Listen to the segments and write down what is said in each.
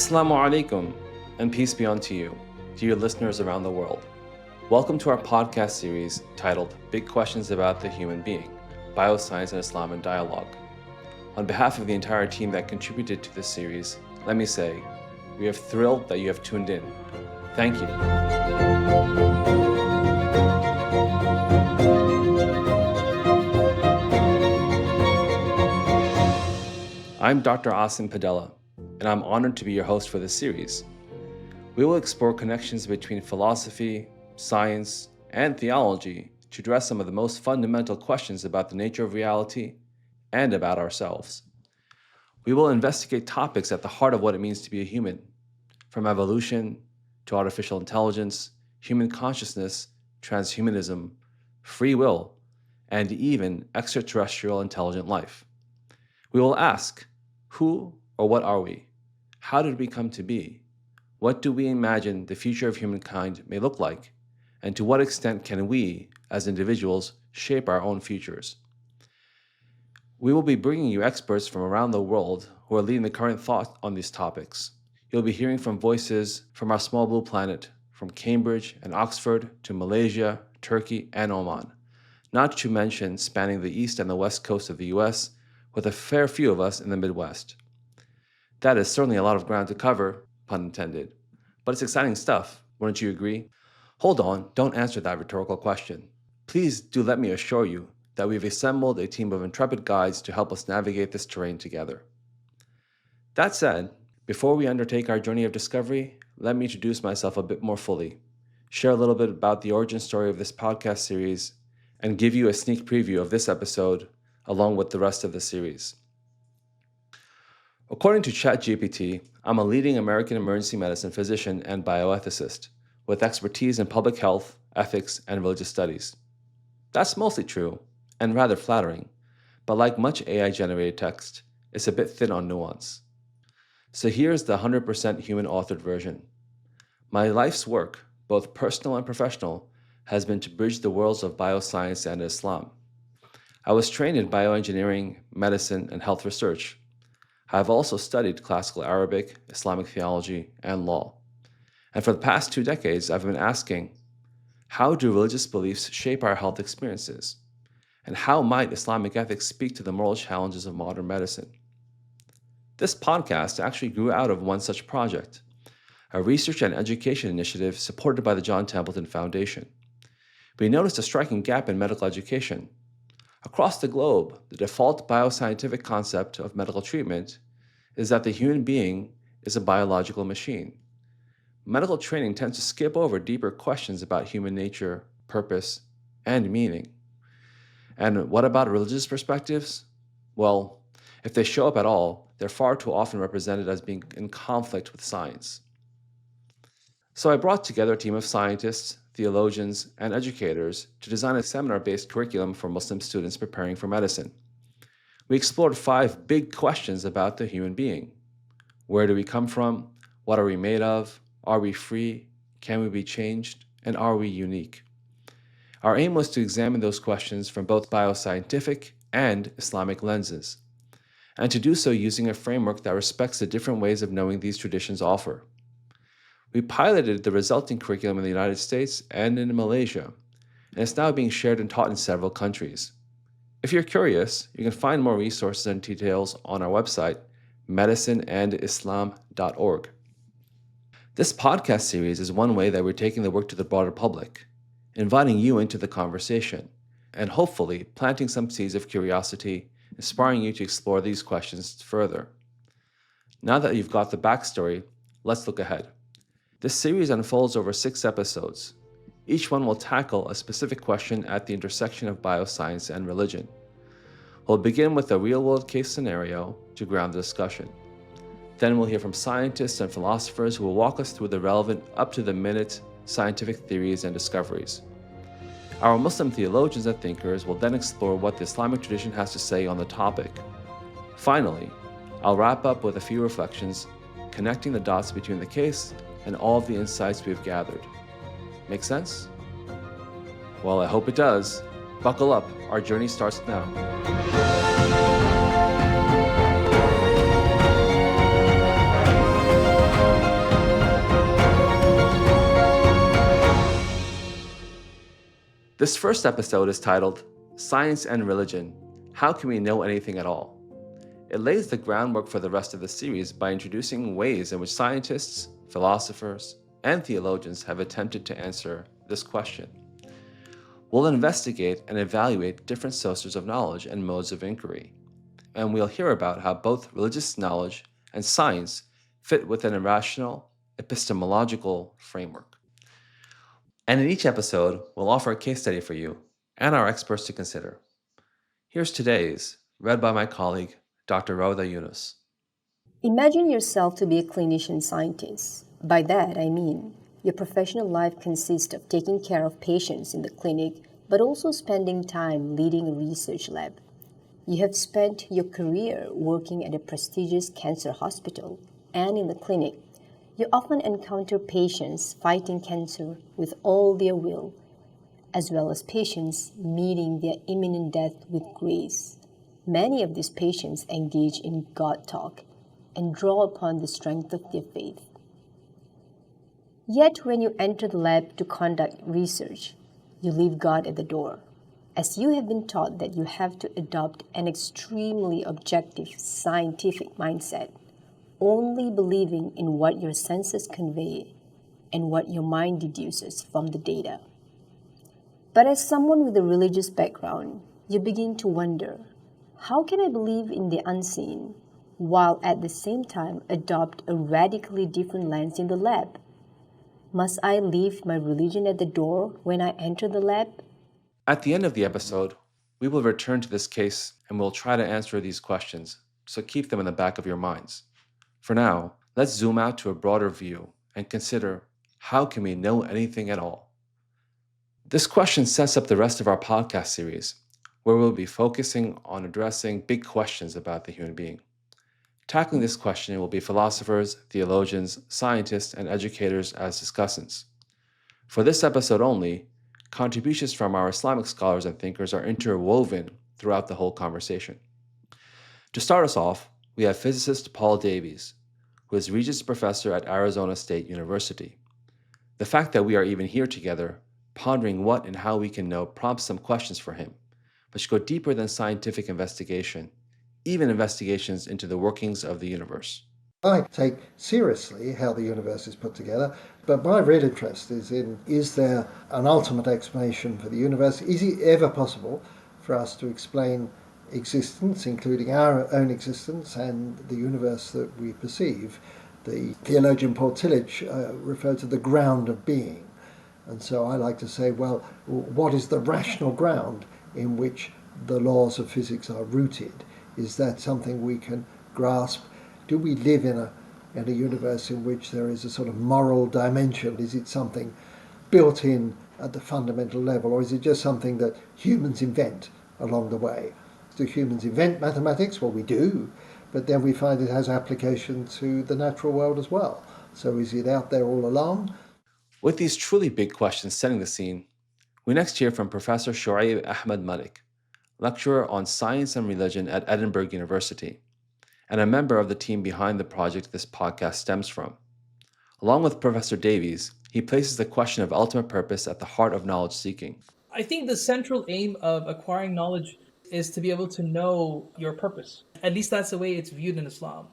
Assalamu alaikum, and peace be unto you, dear listeners around the world. Welcome to our podcast series titled Big Questions About the Human Being, Bioscience and Islam in Dialogue. On behalf of the entire team that contributed to this series, let me say, we are thrilled that you have tuned in. Thank you. I'm Dr. Aasim Padela, and I'm honored to be your host for this series. We will explore connections between philosophy, science, and theology to address some of the most fundamental questions about the nature of reality and about ourselves. We will investigate topics at the heart of what it means to be a human, from evolution to artificial intelligence, human consciousness, transhumanism, free will, and even extraterrestrial intelligent life. We will ask, who or what are we? How did we come to be? What do we imagine the future of humankind may look like? And to what extent can we, as individuals, shape our own futures? We will be bringing you experts from around the world who are leading the current thought on these topics. You'll be hearing from voices from our small blue planet, from Cambridge and Oxford to Malaysia, Turkey, and Oman, not to mention spanning the east and the west coast of the US, with a fair few of us in the Midwest. That is certainly a lot of ground to cover, pun intended, but it's exciting stuff, wouldn't you agree? Hold on, don't answer that rhetorical question. Please do let me assure you that we've assembled a team of intrepid guides to help us navigate this terrain together. That said, before we undertake our journey of discovery, let me introduce myself a bit more fully, share a little bit about the origin story of this podcast series, and give you a sneak preview of this episode along with the rest of the series. According to ChatGPT, I'm a leading American emergency medicine physician and bioethicist with expertise in public health, ethics, and religious studies. That's mostly true and rather flattering, but like much AI-generated text, it's a bit thin on nuance. So here's the 100% human-authored version. My life's work, both personal and professional, has been to bridge the worlds of bioscience and Islam. I was trained in bioengineering, medicine, and health research. I have also studied classical Arabic, Islamic theology, and law. And for the past 2 decades, I've been asking, how do religious beliefs shape our health experiences? And how might Islamic ethics speak to the moral challenges of modern medicine? This podcast actually grew out of one such project, a research and education initiative supported by the John Templeton Foundation. We noticed a striking gap in medical education. Across the globe, the default bioscientific concept of medical treatment is that the human being is a biological machine. Medical training tends to skip over deeper questions about human nature, purpose, and meaning. And what about religious perspectives? Well, if they show up at all, they're far too often represented as being in conflict with science. So I brought together a team of scientists, theologians, and educators to design a seminar-based curriculum for Muslim students preparing for medicine. We explored 5 big questions about the human being. Where do we come from? What are we made of? Are we free? Can we be changed? And are we unique? Our aim was to examine those questions from both bioscientific and Islamic lenses, and to do so using a framework that respects the different ways of knowing these traditions offer. We piloted the resulting curriculum in the United States and in Malaysia, and it's now being shared and taught in several countries. If you're curious, you can find more resources and details on our website, medicineandislam.org. This podcast series is one way that we're taking the work to the broader public, inviting you into the conversation, and hopefully planting some seeds of curiosity, inspiring you to explore these questions further. Now that you've got the backstory, let's look ahead. This series unfolds over 6 episodes. Each one will tackle a specific question at the intersection of bioscience and religion. We'll begin with a real-world case scenario to ground the discussion. Then we'll hear from scientists and philosophers who will walk us through the relevant, up-to-the-minute scientific theories and discoveries. Our Muslim theologians and thinkers will then explore what the Islamic tradition has to say on the topic. Finally, I'll wrap up with a few reflections, connecting the dots between the case and all of the insights we've gathered. Make sense? Well, I hope it does. Buckle up, our journey starts now. This first episode is titled Science and Religion: How Can We Know Anything at All? It lays the groundwork for the rest of the series by introducing ways in which scientists, philosophers, and theologians have attempted to answer this question. We'll investigate and evaluate different sources of knowledge and modes of inquiry, and we'll hear about how both religious knowledge and science fit within a rational, epistemological framework. And in each episode, we'll offer a case study for you and our experts to consider. Here's today's, read by my colleague, Dr. Rhoda Yunus. Imagine yourself to be a clinician scientist. By that, I mean your professional life consists of taking care of patients in the clinic, but also spending time leading a research lab. You have spent your career working at a prestigious cancer hospital, and in the clinic, you often encounter patients fighting cancer with all their will, as well as patients meeting their imminent death with grace. Many of these patients engage in God talk and draw upon the strength of their faith. Yet when you enter the lab to conduct research, you leave God at the door, as you have been taught that you have to adopt an extremely objective scientific mindset, only believing in what your senses convey and what your mind deduces from the data. But as someone with a religious background, you begin to wonder, how can I believe in the unseen while at the same time adopt a radically different lens in the lab? Must I leave my religion at the door when I enter the lab? At the end of the episode, we will return to this case and we'll try to answer these questions, so keep them in the back of your minds. For now, let's zoom out to a broader view and consider, how can we know anything at all? This question sets up the rest of our podcast series, where we'll be focusing on addressing big questions about the human being. Tackling this question will be philosophers, theologians, scientists, and educators as discussants. For this episode only, contributions from our Islamic scholars and thinkers are interwoven throughout the whole conversation. To start us off, we have physicist Paul Davies, who is Regents Professor at Arizona State University. The fact that we are even here together, pondering what and how we can know, prompts some questions for him, which go deeper than scientific investigation, even investigations into the workings of the universe. I take seriously how the universe is put together, but my real interest is in, is there an ultimate explanation for the universe? Is it ever possible for us to explain existence, including our own existence and the universe that we perceive? The theologian Paul Tillich referred to the ground of being. And so I like to say, well, what is the rational ground in which the laws of physics are rooted? Is that something we can grasp? Do we live in a universe in which there is a sort of moral dimension? Is it something built in at the fundamental level, or is it just something that humans invent along the way? Do humans invent mathematics? Well, we do, but then we find it has application to the natural world as well. So is it out there all along? With these truly big questions setting the scene, we next hear from Professor Shoaib Ahmed Malik, lecturer on science and religion at Edinburgh University, and a member of the team behind the project this podcast stems from. Along with Professor Davies, he places the question of ultimate purpose at the heart of knowledge seeking. I think the central aim of acquiring knowledge is to be able to know your purpose. At least that's the way it's viewed in Islam.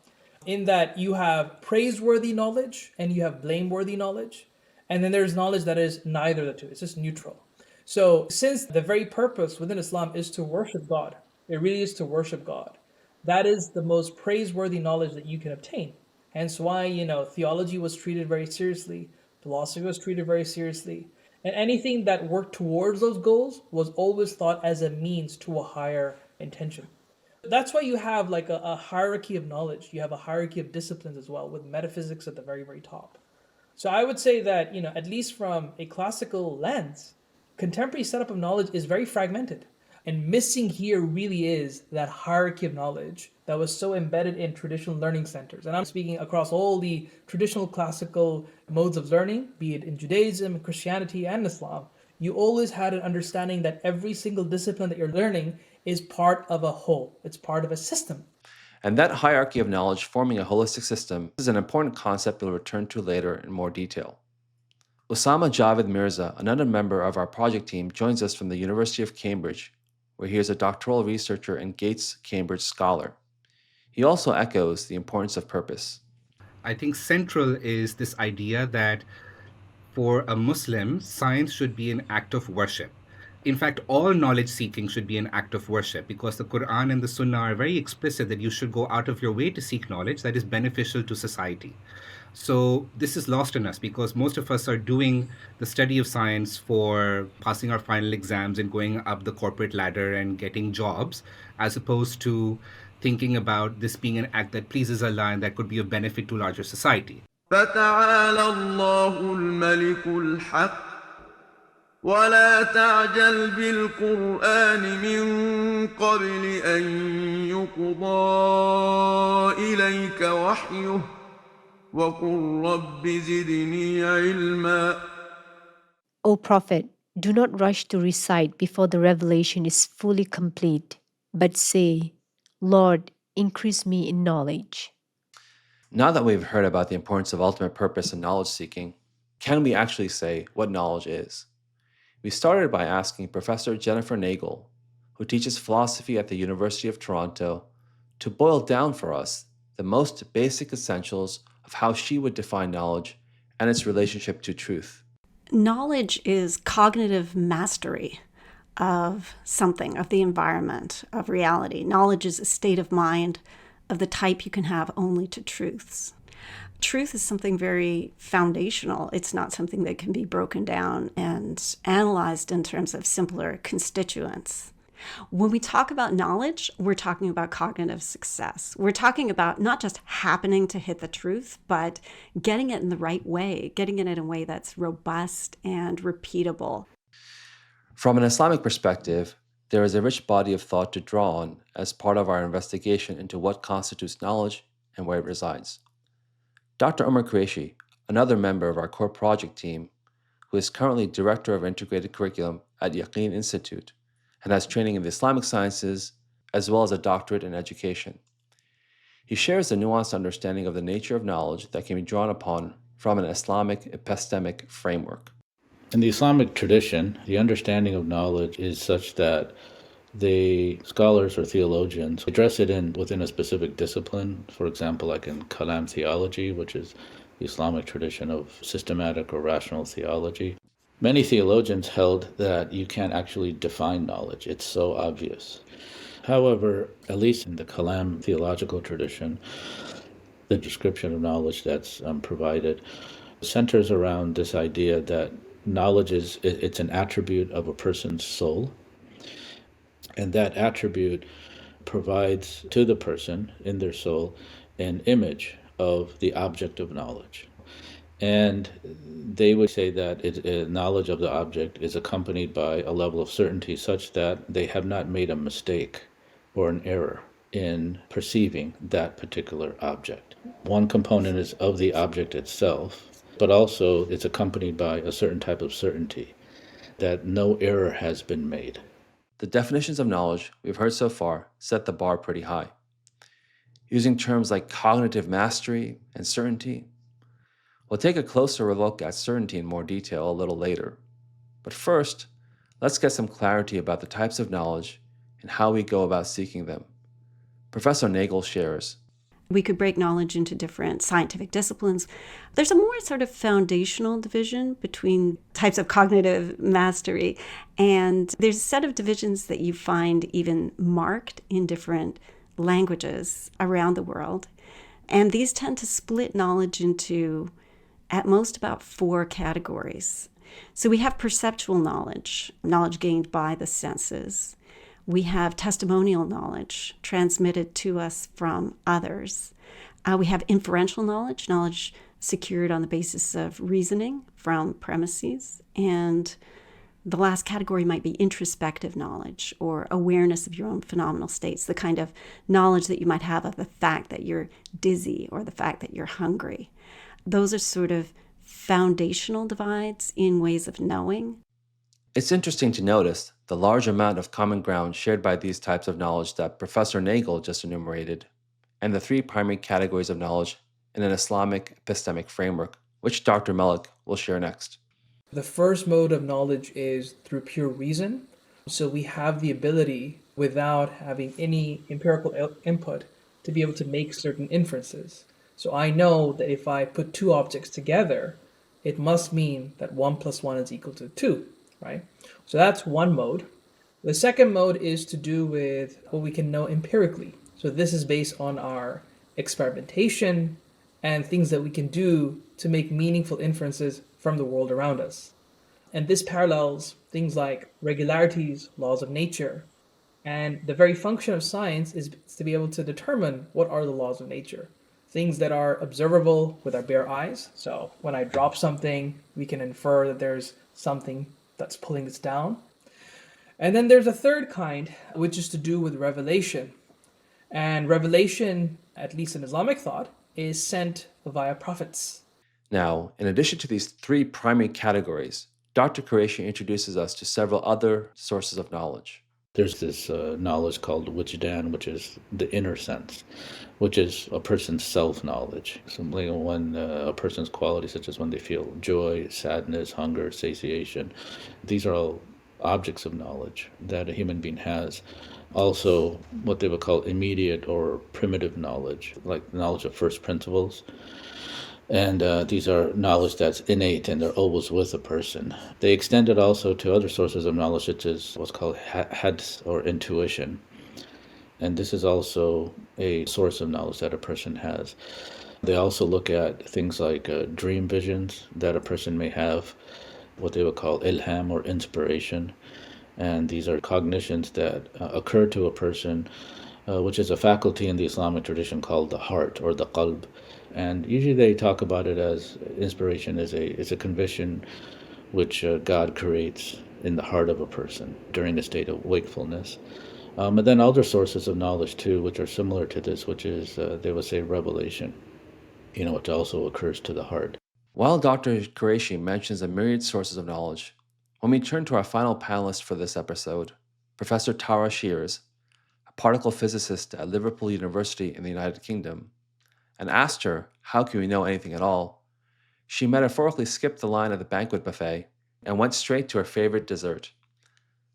In that you have praiseworthy knowledge and you have blameworthy knowledge. And then there's knowledge that is neither of the two. It's just neutral. So since the very purpose within Islam is to worship God, it really is to worship God. That is the most praiseworthy knowledge that you can obtain. Hence why, theology was treated very seriously, philosophy was treated very seriously, and anything that worked towards those goals was always thought as a means to a higher intention. That's why you have like a hierarchy of knowledge. You have a hierarchy of disciplines as well, with metaphysics at the very, very top. So I would say that, at least from a classical lens, contemporary setup of knowledge is very fragmented. And missing here really is that hierarchy of knowledge that was so embedded in traditional learning centers. And I'm speaking across all the traditional classical modes of learning, be it in Judaism, Christianity, and Islam. You always had an understanding that every single discipline that you're learning is part of a whole. It's part of a system. And that hierarchy of knowledge forming a holistic system is an important concept we'll return to later in more detail. Osama Javed Mirza, another member of our project team, joins us from the University of Cambridge, where he is a doctoral researcher and Gates Cambridge Scholar. He also echoes the importance of purpose. I think central is this idea that for a Muslim, science should be an act of worship. In fact, all knowledge seeking should be an act of worship because the Quran and the Sunnah are very explicit that you should go out of your way to seek knowledge that is beneficial to society. So this is lost in us because most of us are doing the study of science for passing our final exams and going up the corporate ladder and getting jobs, as opposed to thinking about this being an act that pleases Allah and that could be of benefit to larger society. فتعالى الله الملك الحق ولا تعجل بالقرآن من قبل أن يقضى إليك وحيه وقل رب زدني علما. O Prophet, do not rush to recite before the revelation is fully complete, but say, Lord, increase me in knowledge. Now that we've heard about the importance of ultimate purpose and knowledge seeking, can we actually say what knowledge is? We started by asking Professor Jennifer Nagel, who teaches philosophy at the University of Toronto, to boil down for us the most basic essentials of how she would define knowledge and its relationship to truth. Knowledge is cognitive mastery of something, of the environment, of reality. Knowledge is a state of mind of the type you can have only to truths. Truth is something very foundational. It's not something that can be broken down and analyzed in terms of simpler constituents. When we talk about knowledge, we're talking about cognitive success. We're talking about not just happening to hit the truth, but getting it in the right way, getting it in a way that's robust and repeatable. From an Islamic perspective, there is a rich body of thought to draw on as part of our investigation into what constitutes knowledge and where it resides. Dr. Umar Qureshi, another member of our core project team, who is currently Director of Integrated Curriculum at Yaqeen Institute and has training in the Islamic sciences as well as a doctorate in education. He shares a nuanced understanding of the nature of knowledge that can be drawn upon from an Islamic epistemic framework. In the Islamic tradition, the understanding of knowledge is such that the scholars or theologians address it within a specific discipline. For example, like in Kalam theology, which is the Islamic tradition of systematic or rational theology. Many theologians held that you can't actually define knowledge. It's so obvious. However, at least in the Kalam theological tradition, the description of knowledge that's provided centers around this idea that knowledge it's an attribute of a person's soul. And that attribute provides to the person in their soul an image of the object of knowledge. And they would say that knowledge of the object is accompanied by a level of certainty such that they have not made a mistake or an error in perceiving that particular object. One component is of the object itself, but also it's accompanied by a certain type of certainty that no error has been made. The definitions of knowledge we've heard so far set the bar pretty high. Using terms like cognitive mastery and certainty, we'll take a closer look at certainty in more detail a little later. But first, let's get some clarity about the types of knowledge and how we go about seeking them. Professor Nagel shares. We could break knowledge into different scientific disciplines. There's a more sort of foundational division between types of cognitive mastery, and there's a set of divisions that you find even marked in different languages around the world. And these tend to split knowledge into, at most, about 4 categories. So we have perceptual knowledge, knowledge gained by the senses. We have testimonial knowledge transmitted to us from others. We have inferential knowledge, knowledge secured on the basis of reasoning from premises. And the last category might be introspective knowledge or awareness of your own phenomenal states, the kind of knowledge that you might have of the fact that you're dizzy or the fact that you're hungry. Those are sort of foundational divides in ways of knowing. It's interesting to notice the large amount of common ground shared by these types of knowledge that Professor Nagel just enumerated, and the 3 primary categories of knowledge in an Islamic epistemic framework, which Dr. Malik will share next. The first mode of knowledge is through pure reason. So we have the ability, without having any empirical input, to be able to make certain inferences. So I know that if I put two objects together, it must mean that 1 plus 1 is equal to 2, right? So that's one mode. The second mode is to do with what we can know empirically. So this is based on our experimentation and things that we can do to make meaningful inferences from the world around us. And this parallels things like regularities, laws of nature. And the very function of science is to be able to determine what are the laws of nature. Things that are observable with our bare eyes. So when I drop something, we can infer that there's something that's pulling this down. And then there's a third kind, which is to do with revelation. And revelation, at least in Islamic thought, is sent via prophets. Now, in addition to these three primary categories, Dr. Qureshi introduces us to several other sources of knowledge. There's this knowledge called wujdan, which is the inner sense, which is a person's self-knowledge. Something when a person's qualities, such as when they feel joy, sadness, hunger, satiation, these are all objects of knowledge that a human being has. Also, what they would call immediate or primitive knowledge, like knowledge of first principles. And these are knowledge that's innate and they're always with a person. They extend it also to other sources of knowledge, such as what's called hadith or intuition. And this is also a source of knowledge that a person has. They also look at things like dream visions that a person may have, what they would call ilham or inspiration. And these are cognitions that occur to a person, which is a faculty in the Islamic tradition called the heart or the qalb. And usually they talk about it as inspiration is a conviction which God creates in the heart of a person during a state of wakefulness. And then other sources of knowledge too, which are similar to this, which is, they would say, revelation, which also occurs to the heart. While Dr. Qureshi mentions a myriad sources of knowledge, when we turn to our final panelist for this episode, Professor Tara Shears, a particle physicist at Liverpool University in the United Kingdom, and asked her, how can we know anything at all? She metaphorically skipped the line at the banquet buffet and went straight to her favorite dessert.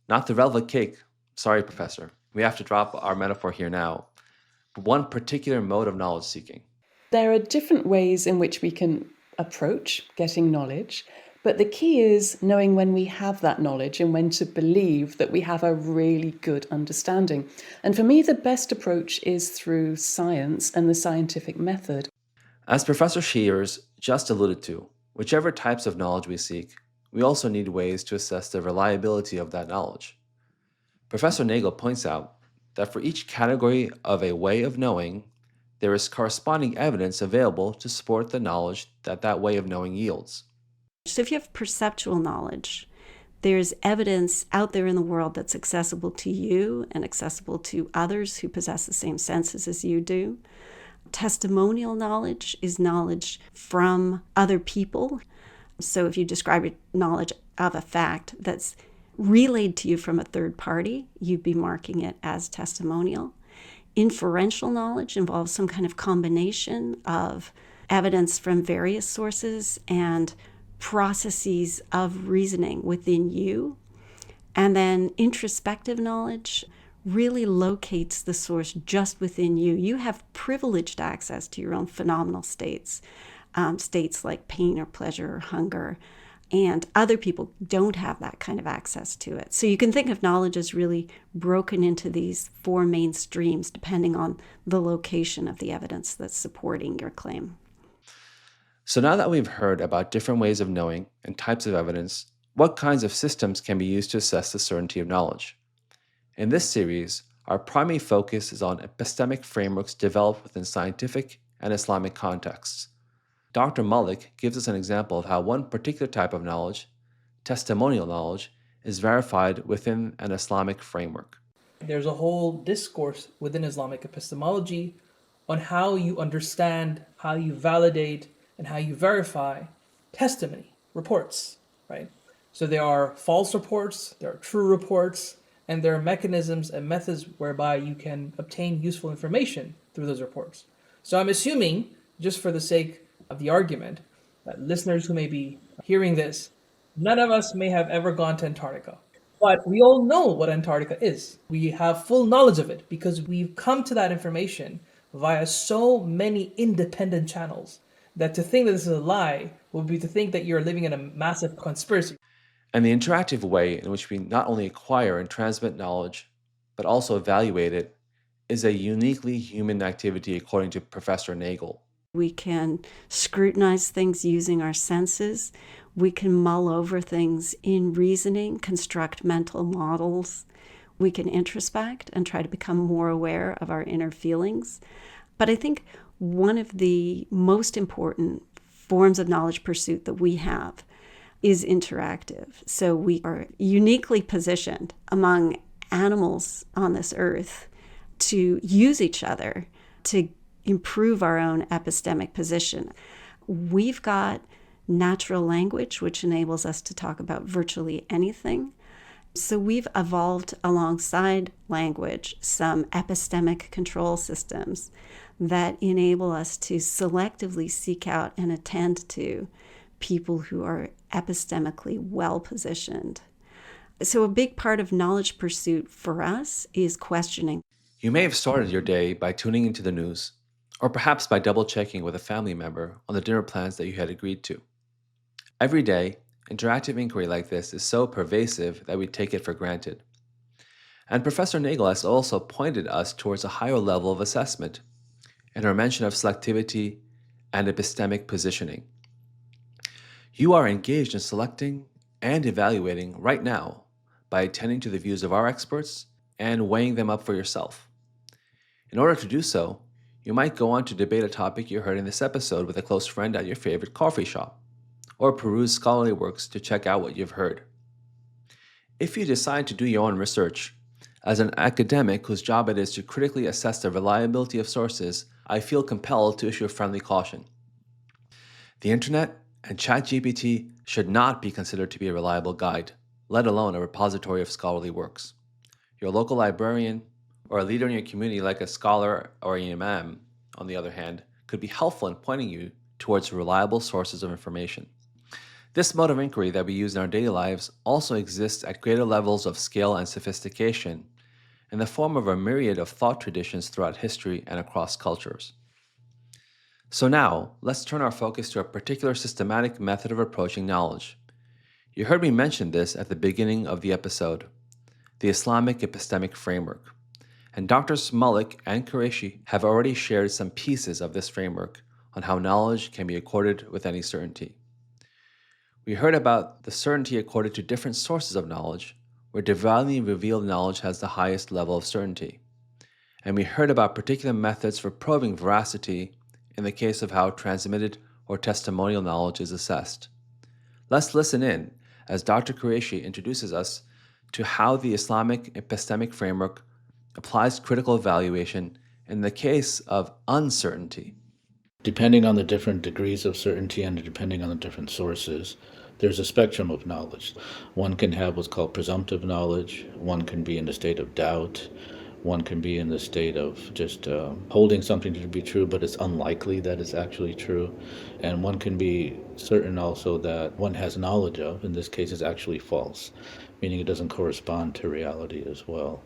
Not the velvet cake, sorry, Professor, we have to drop our metaphor here now, but one particular mode of knowledge seeking. There are different ways in which we can approach getting knowledge, but the key is knowing when we have that knowledge and when to believe that we have a really good understanding. And for me, the best approach is through science and the scientific method. As Professor Shears just alluded to, whichever types of knowledge we seek, we also need ways to assess the reliability of that knowledge. Professor Nagel points out that for each category of a way of knowing, there is corresponding evidence available to support the knowledge that that way of knowing yields. So if you have perceptual knowledge, there's evidence out there in the world that's accessible to you and accessible to others who possess the same senses as you do. Testimonial knowledge is knowledge from other people. So if you describe your knowledge of a fact that's relayed to you from a third party, you'd be marking it as testimonial. Inferential knowledge involves some kind of combination of evidence from various sources and processes of reasoning within you. And then introspective knowledge really locates the source just within you. You have privileged access to your own phenomenal states, states like pain or pleasure or hunger, and other people don't have that kind of access to it. So you can think of knowledge as really broken into these four main streams, depending on the location of the evidence that's supporting your claim. So now that we've heard about different ways of knowing and types of evidence, what kinds of systems can be used to assess the certainty of knowledge? In this series, our primary focus is on epistemic frameworks developed within scientific and Islamic contexts. Dr. Malik gives us an example of how one particular type of knowledge, testimonial knowledge, is verified within an Islamic framework. There's a whole discourse within Islamic epistemology on how you understand, how you validate, and how you verify testimony, reports, right? So there are false reports, there are true reports, and there are mechanisms and methods whereby you can obtain useful information through those reports. So I'm assuming, just for the sake of the argument, that listeners who may be hearing this None of us may have ever gone to Antarctica, but we all know what Antarctica is. We have full knowledge of it because we've come to that information via so many independent channels that to think that this is a lie would be to think that you're living in a massive conspiracy. And the interactive way in which we not only acquire and transmit knowledge, but also evaluate it, is a uniquely human activity according to Professor Nagel. We can scrutinize things using our senses. We can mull over things in reasoning, construct mental models. We can introspect and try to become more aware of our inner feelings. But I think one of the most important forms of knowledge pursuit that we have is interactive. So we are uniquely positioned among animals on this earth to use each other to improve our own epistemic position. We've got natural language, which enables us to talk about virtually anything. So we've evolved alongside language some epistemic control systems that enable us to selectively seek out and attend to people who are epistemically well positioned. So a big part of knowledge pursuit for us is questioning. You may have started your day by tuning into the news, or perhaps by double checking with a family member on the dinner plans that you had agreed to. Every day, interactive inquiry like this is so pervasive that we take it for granted. And Professor Nagel has also pointed us towards a higher level of assessment in her mention of selectivity and epistemic positioning. You are engaged in selecting and evaluating right now by attending to the views of our experts and weighing them up for yourself. In order to do so, you might go on to debate a topic you heard in this episode with a close friend at your favorite coffee shop, or peruse scholarly works to check out what you've heard. If you decide to do your own research, as an academic whose job it is to critically assess the reliability of sources, I feel compelled to issue a friendly caution. The internet and ChatGPT should not be considered to be a reliable guide, let alone a repository of scholarly works. Your local librarian, or a leader in your community like a scholar or an imam, on the other hand, could be helpful in pointing you towards reliable sources of information. This mode of inquiry that we use in our daily lives also exists at greater levels of scale and sophistication in the form of a myriad of thought traditions throughout history and across cultures. So now, let's turn our focus to a particular systematic method of approaching knowledge. You heard me mention this at the beginning of the episode, the Islamic epistemic framework. And Drs. Malik and Qureshi have already shared some pieces of this framework on how knowledge can be accorded with any certainty. We heard about the certainty accorded to different sources of knowledge, where divinely revealed knowledge has the highest level of certainty. And we heard about particular methods for probing veracity in the case of how transmitted or testimonial knowledge is assessed. Let's listen in as Dr. Qureshi introduces us to how the Islamic epistemic framework applies critical evaluation in the case of uncertainty. Depending on the different degrees of certainty and depending on the different sources, there's a spectrum of knowledge. One can have what's called presumptive knowledge, one can be in a state of doubt, one can be in the state of just holding something to be true, but it's unlikely that it's actually true. And one can be certain also that one has knowledge of, in this case, is actually false, meaning it doesn't correspond to reality as well.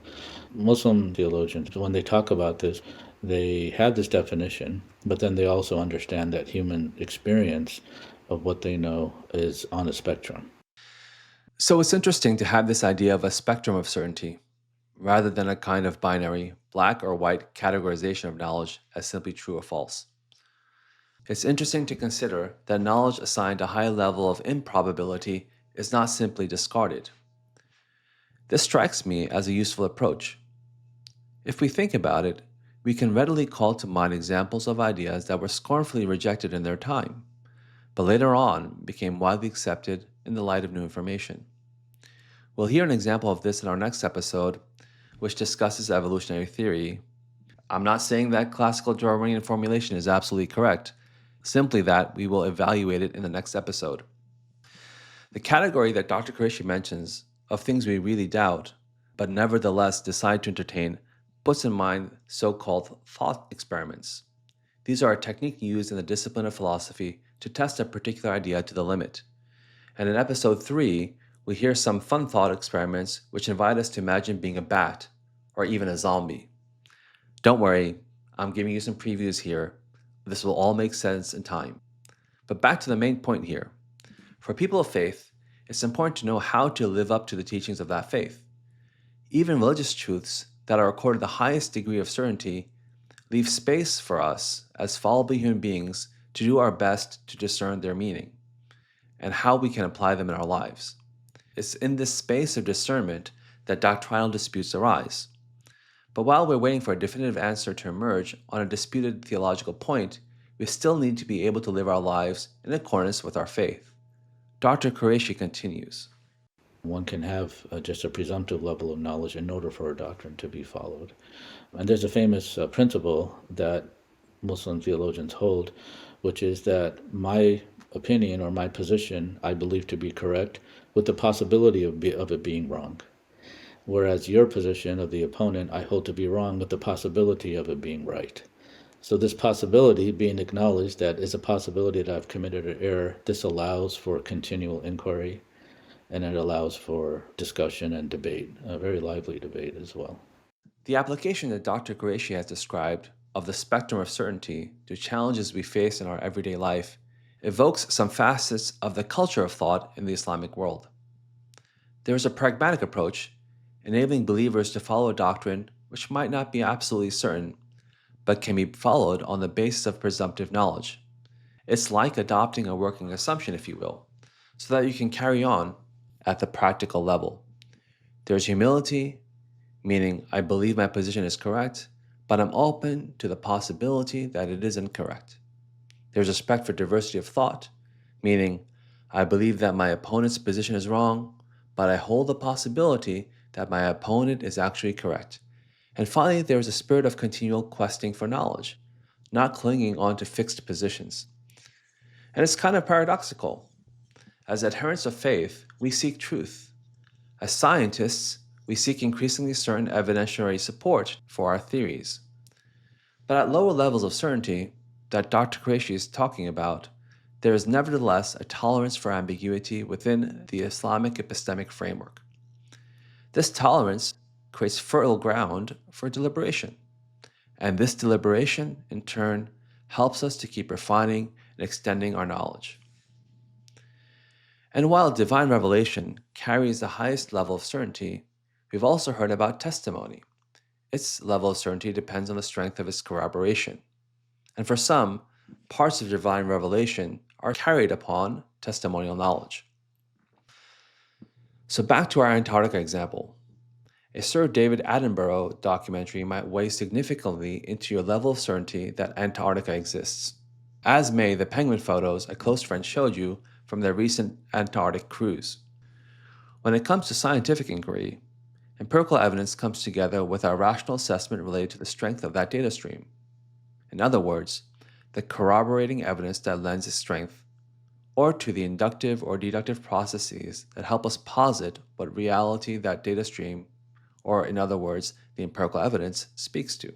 Muslim theologians, when they talk about this, they have this definition, but then they also understand that human experience of what they know is on a spectrum. So it's interesting to have this idea of a spectrum of certainty, rather than a kind of binary, black or white categorization of knowledge as simply true or false. It's interesting to consider that knowledge assigned a high level of improbability is not simply discarded. This strikes me as a useful approach. If we think about it, we can readily call to mind examples of ideas that were scornfully rejected in their time, but later on became widely accepted in the light of new information. We'll hear an example of this in our next episode, which discusses evolutionary theory. I'm not saying that classical Darwinian formulation is absolutely correct, simply that we will evaluate it in the next episode. The category that Dr. Qureshi mentions of things we really doubt, but nevertheless decide to entertain, puts in mind so-called thought experiments. These are a technique used in the discipline of philosophy to test a particular idea to the limit. And in episode 3, we hear some fun thought experiments which invite us to imagine being a bat or even a zombie. Don't worry, I'm giving you some previews here. This will all make sense in time. But back to the main point here. For people of faith, it's important to know how to live up to the teachings of that faith. Even religious truths that are accorded the highest degree of certainty leave space for us as fallible human beings to do our best to discern their meaning and how we can apply them in our lives. It's in this space of discernment that doctrinal disputes arise. But while we're waiting for a definitive answer to emerge on a disputed theological point, we still need to be able to live our lives in accordance with our faith. Dr. Qureshi continues. One can have just a presumptive level of knowledge in order for a doctrine to be followed. And there's a famous principle that Muslim theologians hold, which is that my opinion or my position I believe to be correct with the possibility of it being wrong. Whereas your position of the opponent I hold to be wrong with the possibility of it being right. So this possibility being acknowledged that is a possibility that I've committed an error, this allows for continual inquiry, and it allows for discussion and debate, a very lively debate as well. The application that Dr. Qureshi has described of the spectrum of certainty to challenges we face in our everyday life evokes some facets of the culture of thought in the Islamic world. There is a pragmatic approach, enabling believers to follow a doctrine which might not be absolutely certain, but can be followed on the basis of presumptive knowledge. It's like adopting a working assumption, if you will, so that you can carry on at the practical level. There's humility, meaning I believe my position is correct, but I'm open to the possibility that it is incorrect. There's respect for diversity of thought, meaning I believe that my opponent's position is wrong, but I hold the possibility that my opponent is actually correct. And finally, there is a spirit of continual questing for knowledge, not clinging on to fixed positions. And it's kind of paradoxical. As adherents of faith, we seek truth. As scientists, we seek increasingly certain evidentiary support for our theories. But at lower levels of certainty that Dr. Qureshi is talking about, there is nevertheless a tolerance for ambiguity within the Islamic epistemic framework. This tolerance creates fertile ground for deliberation, and this deliberation, in turn, helps us to keep refining and extending our knowledge. And while divine revelation carries the highest level of certainty, we've also heard about testimony. Its level of certainty depends on the strength of its corroboration. And for some, parts of divine revelation are carried upon testimonial knowledge. So back to our Antarctica example. A Sir David Attenborough documentary might weigh significantly into your level of certainty that Antarctica exists, as may the penguin photos a close friend showed you from their recent Antarctic cruise. When it comes to scientific inquiry, empirical evidence comes together with our rational assessment related to the strength of that data stream. In other words, the corroborating evidence that lends its strength, or to the inductive or deductive processes that help us posit what reality that data stream, or in other words, the empirical evidence, speaks to.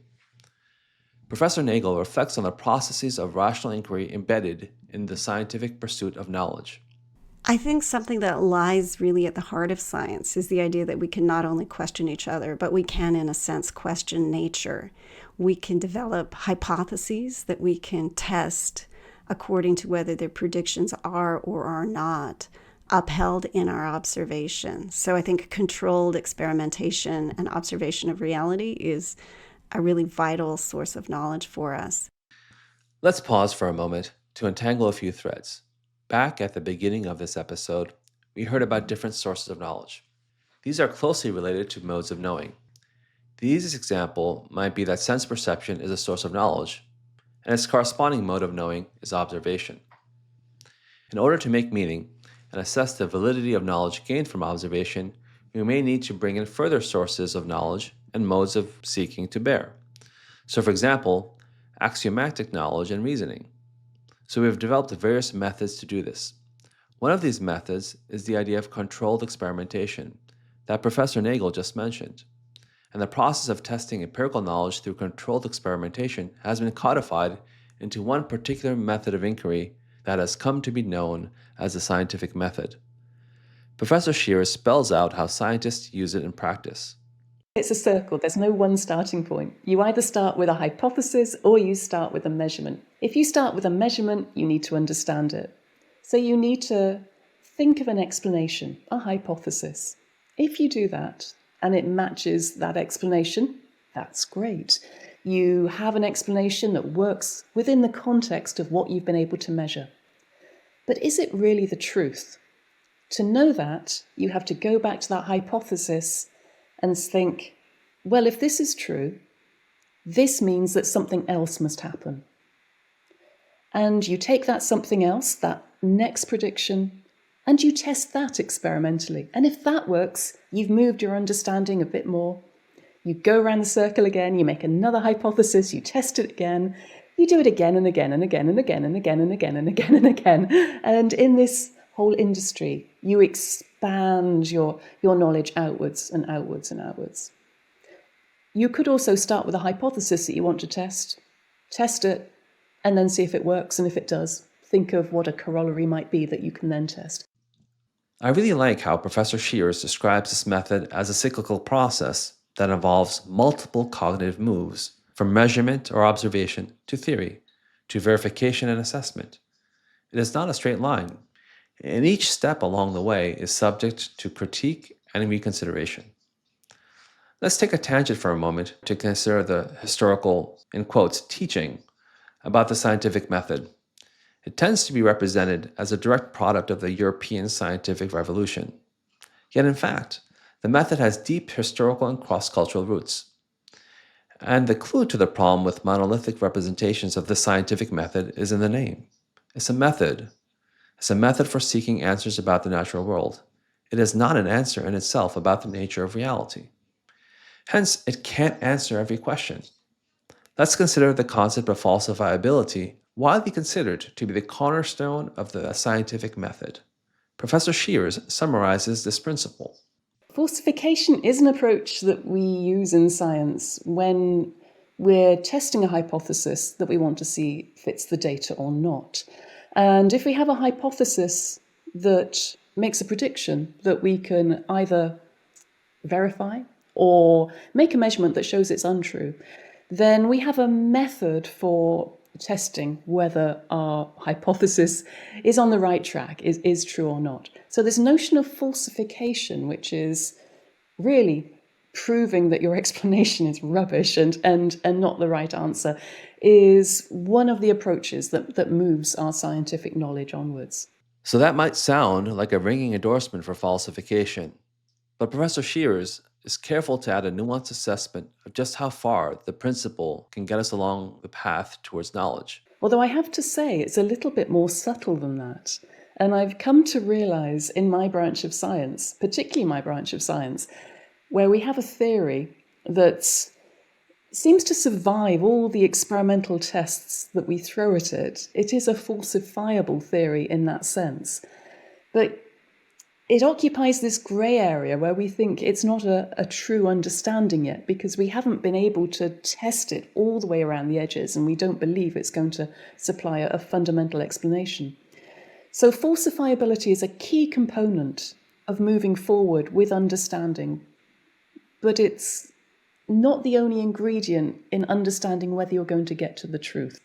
Professor Nagel reflects on the processes of rational inquiry embedded in the scientific pursuit of knowledge. I think something that lies really at the heart of science is the idea that we can not only question each other, but we can, in a sense, question nature. We can develop hypotheses that we can test according to whether their predictions are or are not upheld in our observation. So I think controlled experimentation and observation of reality is a really vital source of knowledge for us. Let's pause for a moment to untangle a few threads. Back at the beginning of this episode, we heard about different sources of knowledge. These are closely related to modes of knowing. The easiest example might be that sense perception is a source of knowledge, and its corresponding mode of knowing is observation. In order to make meaning and assess the validity of knowledge gained from observation, we may need to bring in further sources of knowledge and modes of seeking to bear. So, for example, axiomatic knowledge and reasoning. So we have developed various methods to do this. One of these methods is the idea of controlled experimentation that Professor Nagel just mentioned. And the process of testing empirical knowledge through controlled experimentation has been codified into one particular method of inquiry that has come to be known as the scientific method. Professor Shears spells out how scientists use it in practice. It's a circle. There's no one starting point. You either start with a hypothesis or you start with a measurement. If you start with a measurement, you need to understand it. So you need to think of an explanation, a hypothesis. If you do that and it matches that explanation, that's great. You have an explanation that works within the context of what you've been able to measure. But is it really the truth? To know that, you have to go back to that hypothesis and think, well, if this is true, this means that something else must happen. And you take that something else, that next prediction, and you test that experimentally. And if that works, you've moved your understanding a bit more. You go around the circle again, you make another hypothesis, you test it again, you do it again and again and again and again and again and again and again and again. And in this whole industry, you expand your knowledge outwards and outwards and outwards. You could also start with a hypothesis that you want to test it, and then see if it works, and if it does, think of what a corollary might be that you can then test. I really like how Professor Shears describes this method as a cyclical process that involves multiple cognitive moves, from measurement or observation to theory, to verification and assessment. It is not a straight line, and each step along the way is subject to critique and reconsideration. Let's take a tangent for a moment to consider the historical, in quotes, teaching about the scientific method. It tends to be represented as a direct product of the European scientific revolution. Yet in fact, the method has deep historical and cross-cultural roots. And the clue to the problem with monolithic representations of the scientific method is in the name. It's a method. It's a method for seeking answers about the natural world. It is not an answer in itself about the nature of reality. Hence, it can't answer every question. Let's consider the concept of falsifiability, widely considered to be the cornerstone of the scientific method. Professor Shears summarizes this principle. Falsification is an approach that we use in science when we're testing a hypothesis that we want to see fits the data or not. And if we have a hypothesis that makes a prediction that we can either verify or make a measurement that shows it's untrue, then we have a method for testing whether our hypothesis is on the right track, is true or not. So this notion of falsification, which is really proving that your explanation is rubbish and not the right answer, is one of the approaches that moves our scientific knowledge onwards. So that might sound like a ringing endorsement for falsification, but Professor Shears is careful to add a nuanced assessment of just how far the principle can get us along the path towards knowledge. Although I have to say it's a little bit more subtle than that. And I've come to realize in my branch of science, particularly my branch of science, where we have a theory that seems to survive all the experimental tests that we throw at it. It is a falsifiable theory in that sense. But it occupies this grey area where we think it's not a true understanding yet because we haven't been able to test it all the way around the edges and we don't believe it's going to supply a fundamental explanation. So falsifiability is a key component of moving forward with understanding, but it's not the only ingredient in understanding whether you're going to get to the truth.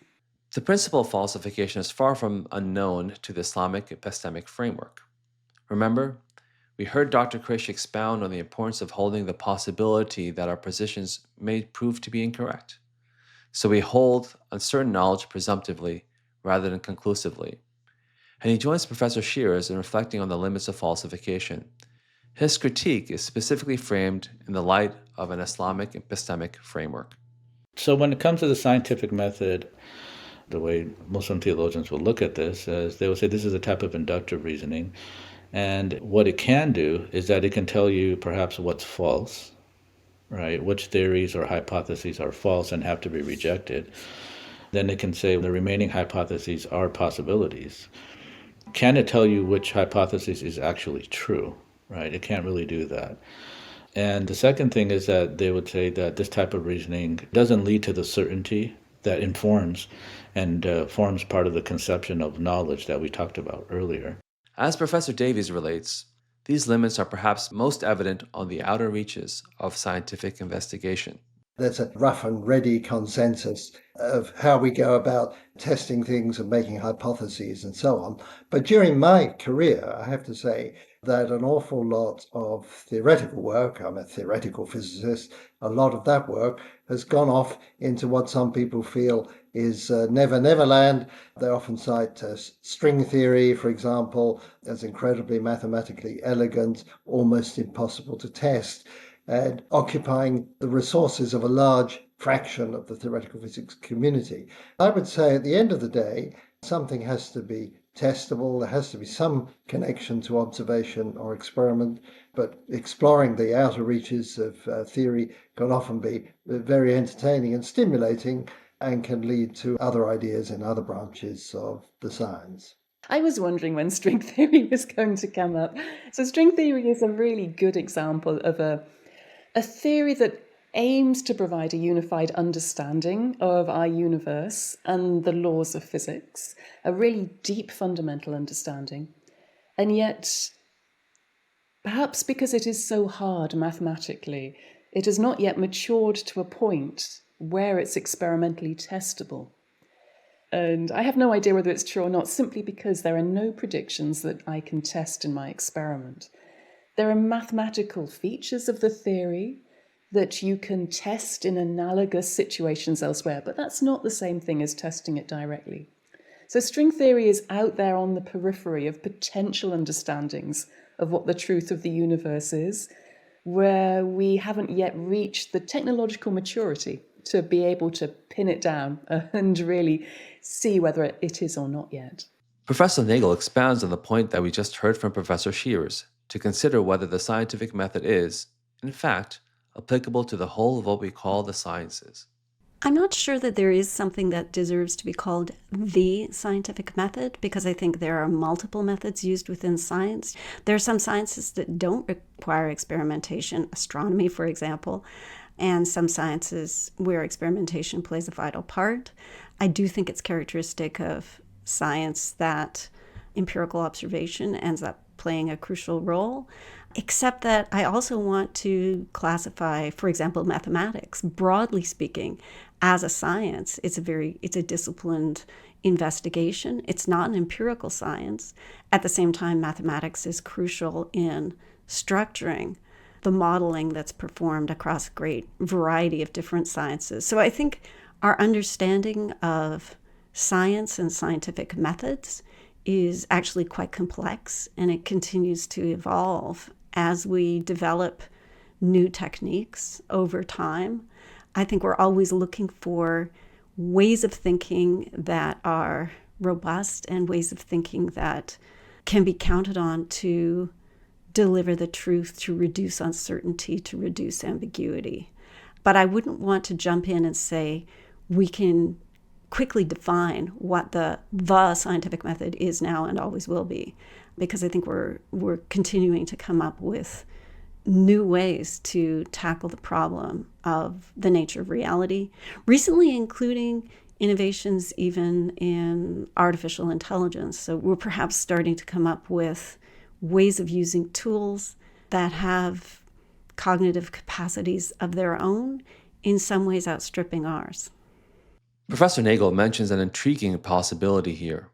The principle of falsification is far from unknown to the Islamic epistemic framework. Remember, we heard Dr. Krish expound on the importance of holding the possibility that our positions may prove to be incorrect. So we hold uncertain knowledge presumptively rather than conclusively. And he joins Professor Shears in reflecting on the limits of falsification. His critique is specifically framed in the light of an Islamic epistemic framework. So when it comes to the scientific method, the way Muslim theologians will look at this is they will say this is a type of inductive reasoning. And what it can do is that it can tell you perhaps what's false, right? Which theories or hypotheses are false and have to be rejected. Then it can say the remaining hypotheses are possibilities. Can it tell you which hypothesis is actually true, right? It can't really do that. And the second thing is that they would say that this type of reasoning doesn't lead to the certainty that informs and forms part of the conception of knowledge that we talked about earlier. As Professor Davies relates, these limits are perhaps most evident on the outer reaches of scientific investigation. There's a rough and ready consensus of how we go about testing things and making hypotheses and so on. But during my career, I have to say that an awful lot of theoretical work, I'm a theoretical physicist, a lot of that work has gone off into what some people feel is never land. They often cite string theory, for example, as incredibly mathematically elegant, almost impossible to test, and occupying the resources of a large fraction of the theoretical physics community. I would say at the end of the day, something has to be testable, there has to be some connection to observation or experiment, but exploring the outer reaches of theory can often be very entertaining and stimulating and can lead to other ideas in other branches of the science. I was wondering when string theory was going to come up. So string theory is a really good example of a theory that aims to provide a unified understanding of our universe and the laws of physics, a really deep fundamental understanding. And yet, perhaps because it is so hard mathematically, it has not yet matured to a point where it's experimentally testable. And I have no idea whether it's true or not, simply because there are no predictions that I can test in my experiment. There are mathematical features of the theory that you can test in analogous situations elsewhere, but that's not the same thing as testing it directly. So string theory is out there on the periphery of potential understandings of what the truth of the universe is, where we haven't yet reached the technological maturity to be able to pin it down and really see whether it is or not yet. Professor Nagel expounds on the point that we just heard from Professor Shears to consider whether the scientific method is, in fact, applicable to the whole of what we call the sciences. I'm not sure that there is something that deserves to be called the scientific method, because I think there are multiple methods used within science. There are some sciences that don't require experimentation, astronomy, for example, and some sciences where experimentation plays a vital part. I do think it's characteristic of science that empirical observation ends up playing a crucial role, except that I also want to classify, for example, mathematics, broadly speaking, as a science. It's a disciplined investigation. It's not an empirical science. At the same time, mathematics is crucial in structuring the modeling that's performed across a great variety of different sciences. So I think our understanding of science and scientific methods is actually quite complex, and it continues to evolve as we develop new techniques over time. I think we're always looking for ways of thinking that are robust and ways of thinking that can be counted on to deliver the truth, to reduce uncertainty, to reduce ambiguity. But I wouldn't want to jump in and say we can quickly define what the scientific method is now and always will be, because I think we're continuing to come up with new ways to tackle the problem of the nature of reality, recently including innovations even in artificial intelligence. So we're perhaps starting to come up with ways of using tools that have cognitive capacities of their own, in some ways outstripping ours. Professor Nagel mentions an intriguing possibility here.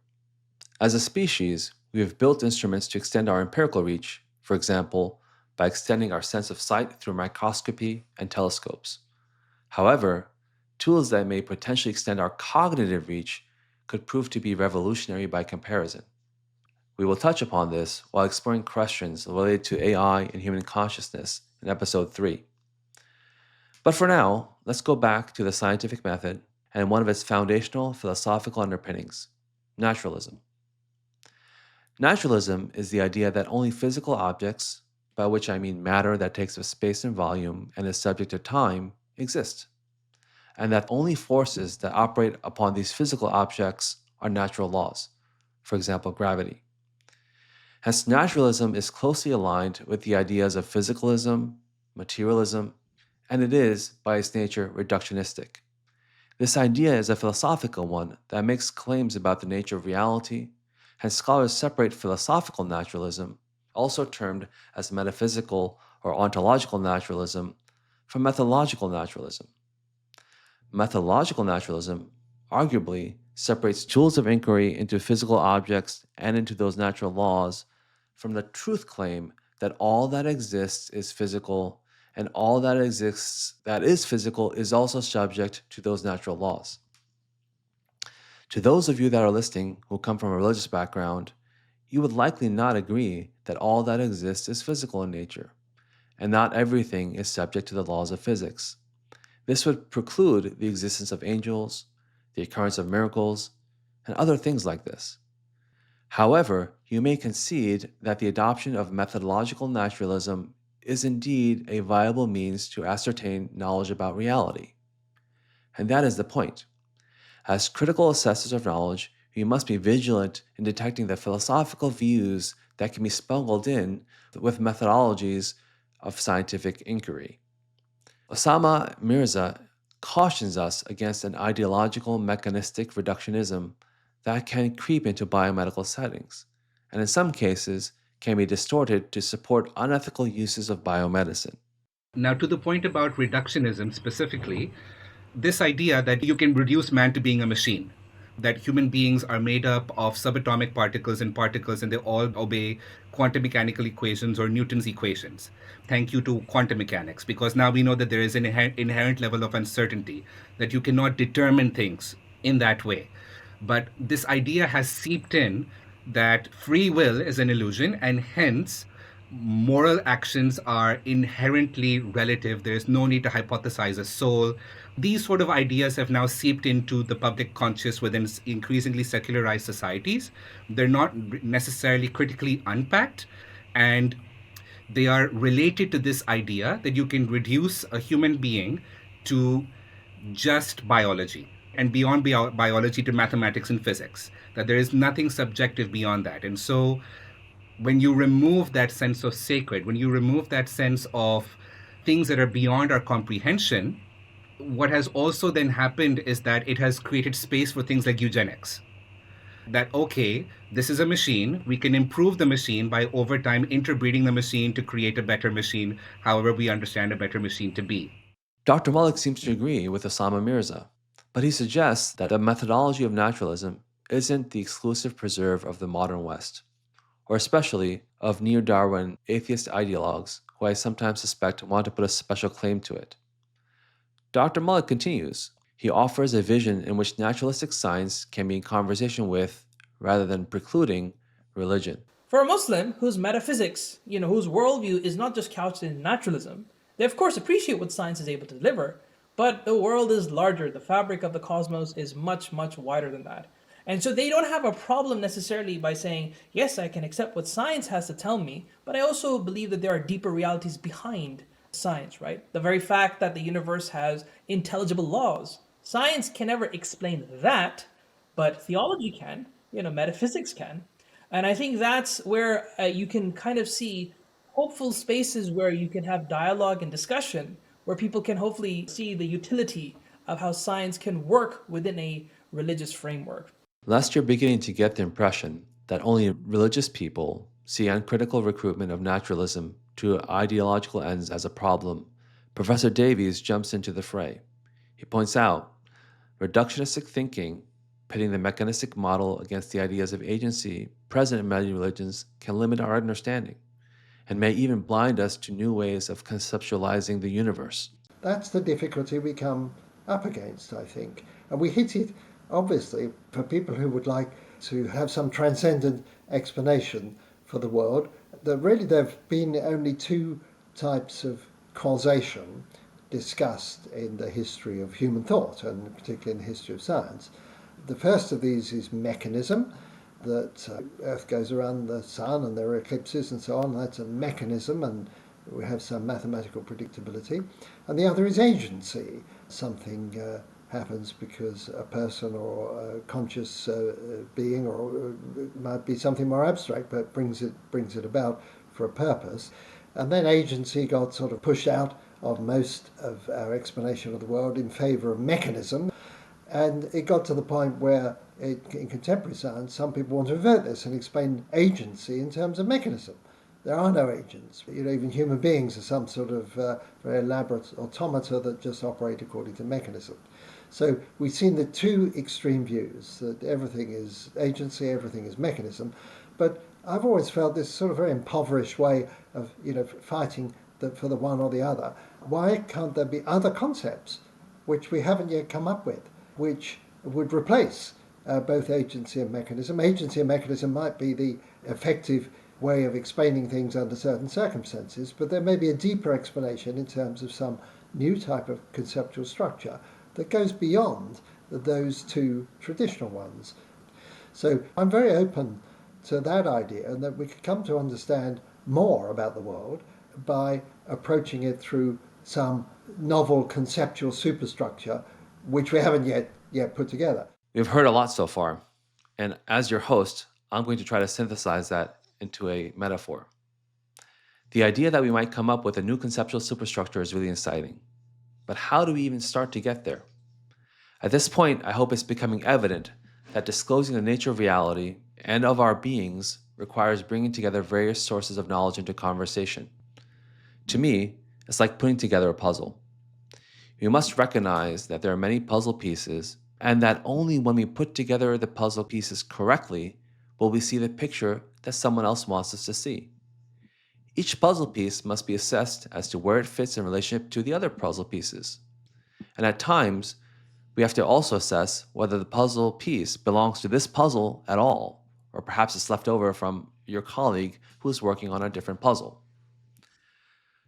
As a species, we have built instruments to extend our empirical reach, for example, by extending our sense of sight through microscopy and telescopes. However, tools that may potentially extend our cognitive reach could prove to be revolutionary by comparison. We will touch upon this while exploring questions related to AI and human consciousness in episode 3. But for now, let's go back to the scientific method and one of its foundational philosophical underpinnings, naturalism. Naturalism is the idea that only physical objects, by which I mean matter that takes up space and volume and is subject to time, exist, and that only forces that operate upon these physical objects are natural laws, for example, gravity. Hence, naturalism is closely aligned with the ideas of physicalism, materialism, and it is, by its nature, reductionistic, This idea is a philosophical one that makes claims about the nature of reality, and scholars separate philosophical naturalism, also termed as metaphysical or ontological naturalism, from methodological naturalism. Methodological naturalism arguably separates tools of inquiry into physical objects and into those natural laws from the truth claim that all that exists is physical and all that exists that is physical is also subject to those natural laws. To those of you that are listening who come from a religious background, you would likely not agree that all that exists is physical in nature, and not everything is subject to the laws of physics. This would preclude the existence of angels, the occurrence of miracles, and other things like this. However, you may concede that the adoption of methodological naturalism is indeed a viable means to ascertain knowledge about reality. And that is the point. As critical assessors of knowledge, we must be vigilant in detecting the philosophical views that can be smuggled in with methodologies of scientific inquiry. Osama Mirza cautions us against an ideological mechanistic reductionism that can creep into biomedical settings, and in some cases can be distorted to support unethical uses of biomedicine. Now, to the point about reductionism specifically, this idea that you can reduce man to being a machine, that human beings are made up of subatomic particles and they all obey quantum mechanical equations or Newton's equations. Thank you to quantum mechanics, because now we know that there is an inherent level of uncertainty, that you cannot determine things in that way. But this idea has seeped in that free will is an illusion, and hence moral actions are inherently relative. There's no need to hypothesize a soul. These sort of ideas have now seeped into the public conscious within increasingly secularized societies. They're not necessarily critically unpacked, and they are related to this idea that you can reduce a human being to just biology, and beyond biology to mathematics and physics, that there is nothing subjective beyond that. And so when you remove that sense of sacred, when you remove that sense of things that are beyond our comprehension, what has also then happened is that it has created space for things like eugenics. That, okay, this is a machine, we can improve the machine by over time interbreeding the machine to create a better machine, however we understand a better machine to be. Dr. Malik seems to agree with Osama Mirza, but he suggests that the methodology of naturalism isn't the exclusive preserve of the modern West, or especially of neo-Darwin atheist ideologues who I sometimes suspect want to put a special claim to it. Dr. Malik continues. He offers a vision in which naturalistic science can be in conversation with, rather than precluding, religion. For a Muslim whose metaphysics, whose worldview is not just couched in naturalism, they of course appreciate what science is able to deliver, but the world is larger. The fabric of the cosmos is much, much wider than that. And so they don't have a problem necessarily by saying, yes, I can accept what science has to tell me, but I also believe that there are deeper realities behind science, right? The very fact that the universe has intelligible laws. Science can never explain that, but theology can, metaphysics can. And I think that's where you can kind of see hopeful spaces where you can have dialogue and discussion, where people can hopefully see the utility of how science can work within a religious framework. Lest you're beginning to get the impression that only religious people see uncritical recruitment of naturalism to ideological ends as a problem, Professor Davies jumps into the fray. He points out, reductionistic thinking, pitting the mechanistic model against the ideas of agency present in many religions, can limit our understanding, and may even blind us to new ways of conceptualizing the universe. That's the difficulty we come up against, I think. And we hit it, obviously, for people who would like to have some transcendent explanation for the world, that really there have been only two types of causation discussed in the history of human thought, and particularly in the history of science. The first of these is mechanism, that Earth goes around the sun and there are eclipses and so on. That's a mechanism, and we have some mathematical predictability. And the other is agency. Something happens because a person or a conscious being, or it might be something more abstract, but brings it about for a purpose. And then agency got sort of pushed out of most of our explanation of the world in favor of mechanism. And it got to the point where, in contemporary science, some people want to invert this and explain agency in terms of mechanism. There are no agents. Even human beings are some sort of very elaborate automata that just operate according to mechanism. So we've seen the two extreme views, that everything is agency, everything is mechanism. But I've always felt this sort of very impoverished way of fighting for the one or the other. Why can't there be other concepts which we haven't yet come up with, which would replace both agency and mechanism? Agency and mechanism might be the effective way of explaining things under certain circumstances, but there may be a deeper explanation in terms of some new type of conceptual structure that goes beyond those two traditional ones. So I'm very open to that idea, and that we could come to understand more about the world by approaching it through some novel conceptual superstructure which we haven't yet put together. We've heard a lot so far, and as your host, I'm going to try to synthesize that into a metaphor. The idea that we might come up with a new conceptual superstructure is really exciting. But how do we even start to get there? At this point, I hope it's becoming evident that disclosing the nature of reality and of our beings requires bringing together various sources of knowledge into conversation. To me, it's like putting together a puzzle. We must recognize that there are many puzzle pieces, and that only when we put together the puzzle pieces correctly will we see the picture that someone else wants us to see. Each puzzle piece must be assessed as to where it fits in relationship to the other puzzle pieces. And at times, we have to also assess whether the puzzle piece belongs to this puzzle at all, or perhaps it's left over from your colleague who is working on a different puzzle.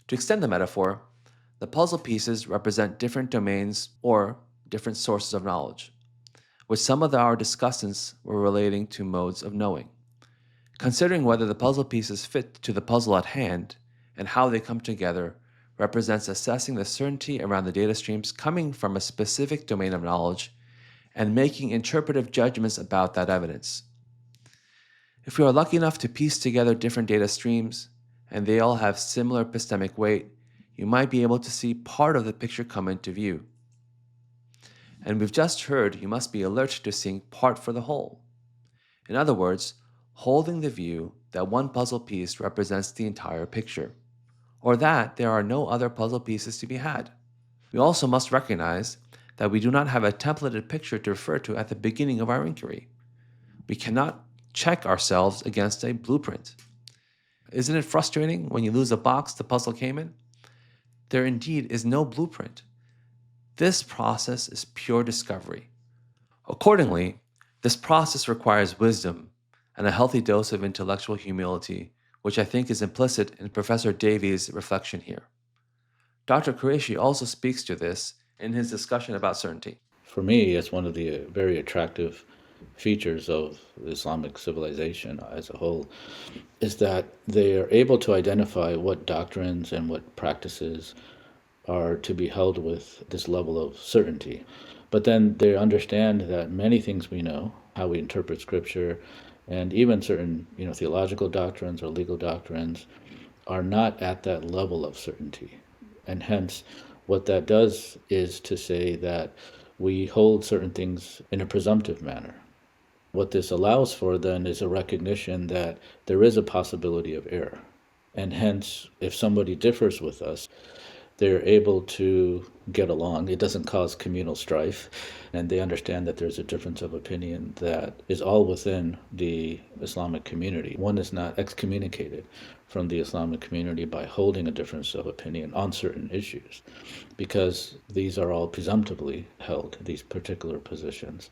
To extend the metaphor, the puzzle pieces represent different domains or different sources of knowledge, which some of our discussants were relating to modes of knowing. Considering whether the puzzle pieces fit to the puzzle at hand and how they come together represents assessing the certainty around the data streams coming from a specific domain of knowledge and making interpretive judgments about that evidence. If we are lucky enough to piece together different data streams and they all have similar epistemic weight, you might be able to see part of the picture come into view. And we've just heard you must be alert to seeing part for the whole. In other words, holding the view that one puzzle piece represents the entire picture, or that there are no other puzzle pieces to be had. We also must recognize that we do not have a templated picture to refer to at the beginning of our inquiry. We cannot check ourselves against a blueprint. Isn't it frustrating when you lose a box the puzzle came in? There indeed is no blueprint. This process is pure discovery. Accordingly, this process requires wisdom and a healthy dose of intellectual humility, which I think is implicit in Professor Davies' reflection here. Dr. Qureshi also speaks to this in his discussion about certainty. For me, it's one of the very attractive features of the Islamic civilization as a whole, is that they are able to identify what doctrines and what practices are to be held with this level of certainty. But then they understand that many things we know, how we interpret scripture, and even certain theological doctrines or legal doctrines are not at that level of certainty. And hence, what that does is to say that we hold certain things in a presumptive manner. What this allows for then is a recognition that there is a possibility of error. And hence, if somebody differs with us, they're able to get along. It doesn't cause communal strife, and they understand that there's a difference of opinion that is all within the Islamic community. One is not excommunicated from the Islamic community by holding a difference of opinion on certain issues, because these are all presumptively held, these particular positions.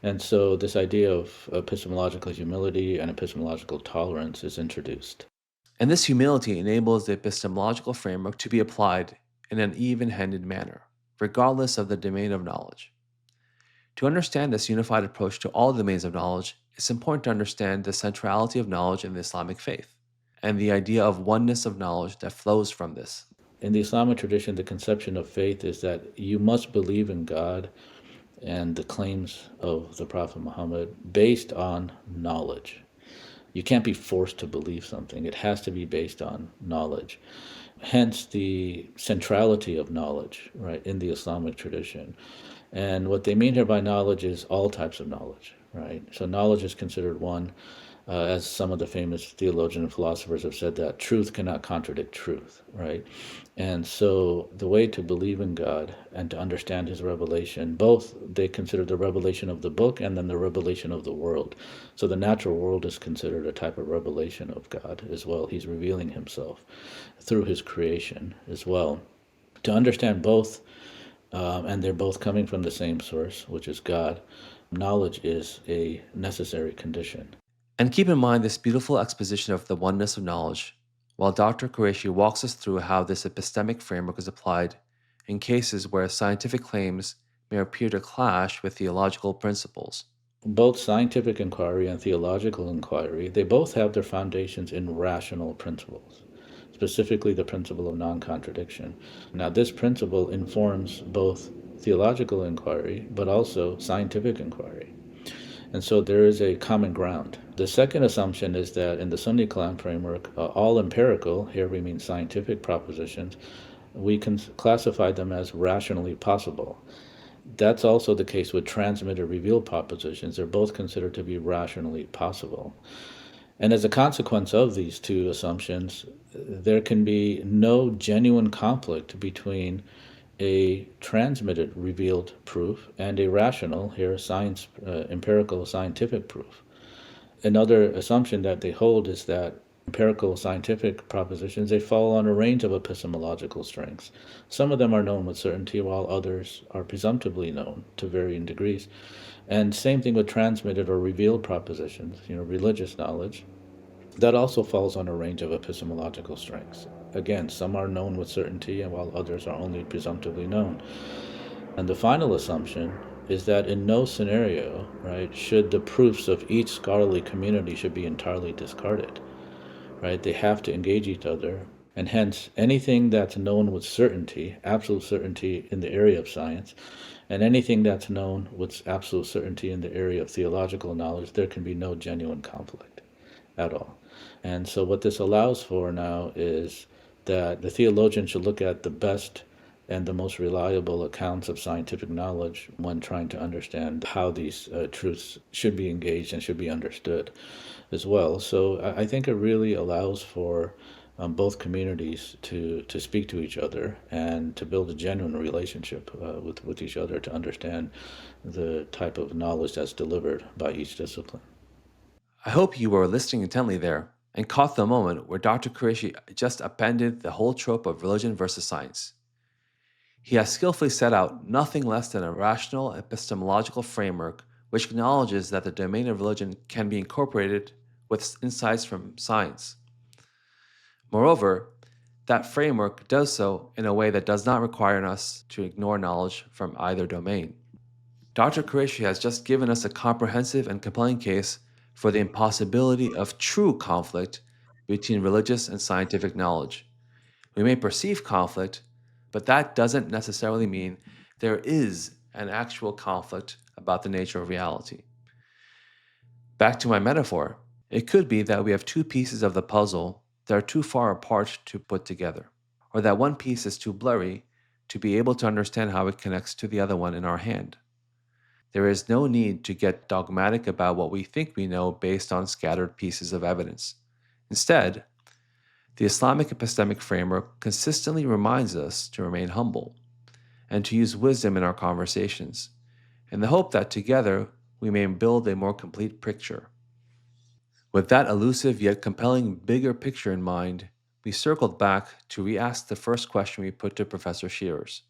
And so this idea of epistemological humility and epistemological tolerance is introduced. And this humility enables the epistemological framework to be applied in an even-handed manner, regardless of the domain of knowledge. To understand this unified approach to all domains of knowledge, it's important to understand the centrality of knowledge in the Islamic faith, and the idea of oneness of knowledge that flows from this. In the Islamic tradition, the conception of faith is that you must believe in God and the claims of the Prophet Muhammad based on knowledge. You can't be forced to believe something. It has to be based on knowledge. Hence the centrality of knowledge, right, in the Islamic tradition. And what they mean here by knowledge is all types of knowledge, right? So knowledge is considered one, as some of the famous theologians and philosophers have said, that truth cannot contradict truth, right? And so the way to believe in God and to understand his revelation, both they consider the revelation of the book and then the revelation of the world. So the natural world is considered a type of revelation of God as well. He's revealing himself through his creation as well. To understand both, and they're both coming from the same source, which is God, knowledge is a necessary condition. And keep in mind this beautiful exposition of the oneness of knowledge, while Dr. Qureshi walks us through how this epistemic framework is applied in cases where scientific claims may appear to clash with theological principles. Both scientific inquiry and theological inquiry, they both have their foundations in rational principles, specifically the principle of non-contradiction. Now, this principle informs both theological inquiry, but also scientific inquiry. And so there is a common ground. The second assumption is that in the Sunni Kalam framework, all empirical, here we mean scientific propositions, we can classify them as rationally possible. That's also the case with transmitted revealed propositions. They're both considered to be rationally possible. And as a consequence of these two assumptions, there can be no genuine conflict between a transmitted revealed proof and a rational, here science, empirical scientific proof. Another assumption that they hold is that empirical scientific propositions, they fall on a range of epistemological strengths. Some of them are known with certainty, while others are presumptively known to varying degrees. And same thing with transmitted or revealed propositions, religious knowledge. That also falls on a range of epistemological strengths. Again, some are known with certainty, and while others are only presumptively known. And the final assumption is that in no scenario, right, should the proofs of each scholarly community should be entirely discarded, right? They have to engage each other, and hence anything that's known with certainty, absolute certainty in the area of science, and anything that's known with absolute certainty in the area of theological knowledge, there can be no genuine conflict at all. And so what this allows for now is that the theologian should look at the best and the most reliable accounts of scientific knowledge when trying to understand how these truths should be engaged and should be understood as well. So I think it really allows for both communities to speak to each other and to build a genuine relationship with each other to understand the type of knowledge that's delivered by each discipline. I hope you were listening intently there and caught the moment where Dr. Qureshi just appended the whole trope of religion versus science. He has skillfully set out nothing less than a rational epistemological framework which acknowledges that the domain of religion can be incorporated with insights from science. Moreover, that framework does so in a way that does not require us to ignore knowledge from either domain. Dr. Qureshi has just given us a comprehensive and compelling case for the impossibility of true conflict between religious and scientific knowledge. We may perceive conflict, but that doesn't necessarily mean there is an actual conflict about the nature of reality. Back to my metaphor, it could be that we have two pieces of the puzzle that are too far apart to put together, or that one piece is too blurry to be able to understand how it connects to the other one in our hand. There is no need to get dogmatic about what we think we know based on scattered pieces of evidence. Instead, the Islamic epistemic framework consistently reminds us to remain humble and to use wisdom in our conversations, in the hope that together we may build a more complete picture. With that elusive yet compelling bigger picture in mind, we circled back to re-ask the first question we put to Professor Shearers.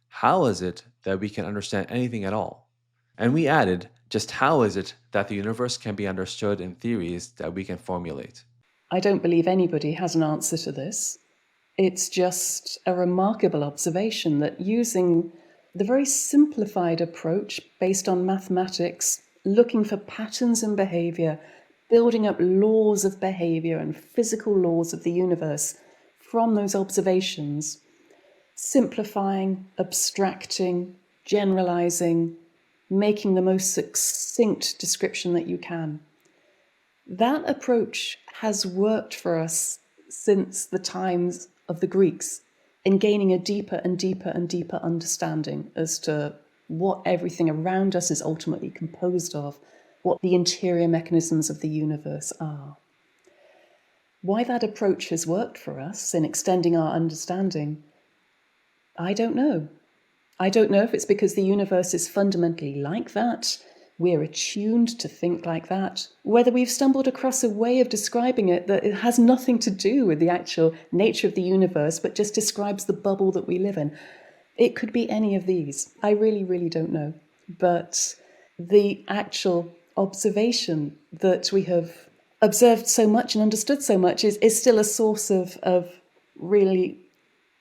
How is it that we can understand anything at all? And we added, just how is it that the universe can be understood in theories that we can formulate? I don't believe anybody has an answer to this. It's just a remarkable observation that using the very simplified approach based on mathematics, looking for patterns in behavior, building up laws of behavior and physical laws of the universe from those observations, simplifying, abstracting, generalizing, making the most succinct description that you can. That approach has worked for us since the times of the Greeks in gaining a deeper and deeper and deeper understanding as to what everything around us is ultimately composed of, what the interior mechanisms of the universe are. Why that approach has worked for us in extending our understanding, I don't know. I don't know if it's because the universe is fundamentally like that, we're attuned to think like that, whether we've stumbled across a way of describing it that it has nothing to do with the actual nature of the universe, but just describes the bubble that we live in. It could be any of these. I really, really don't know. But the actual observation that we have observed so much and understood so much is still a source of really,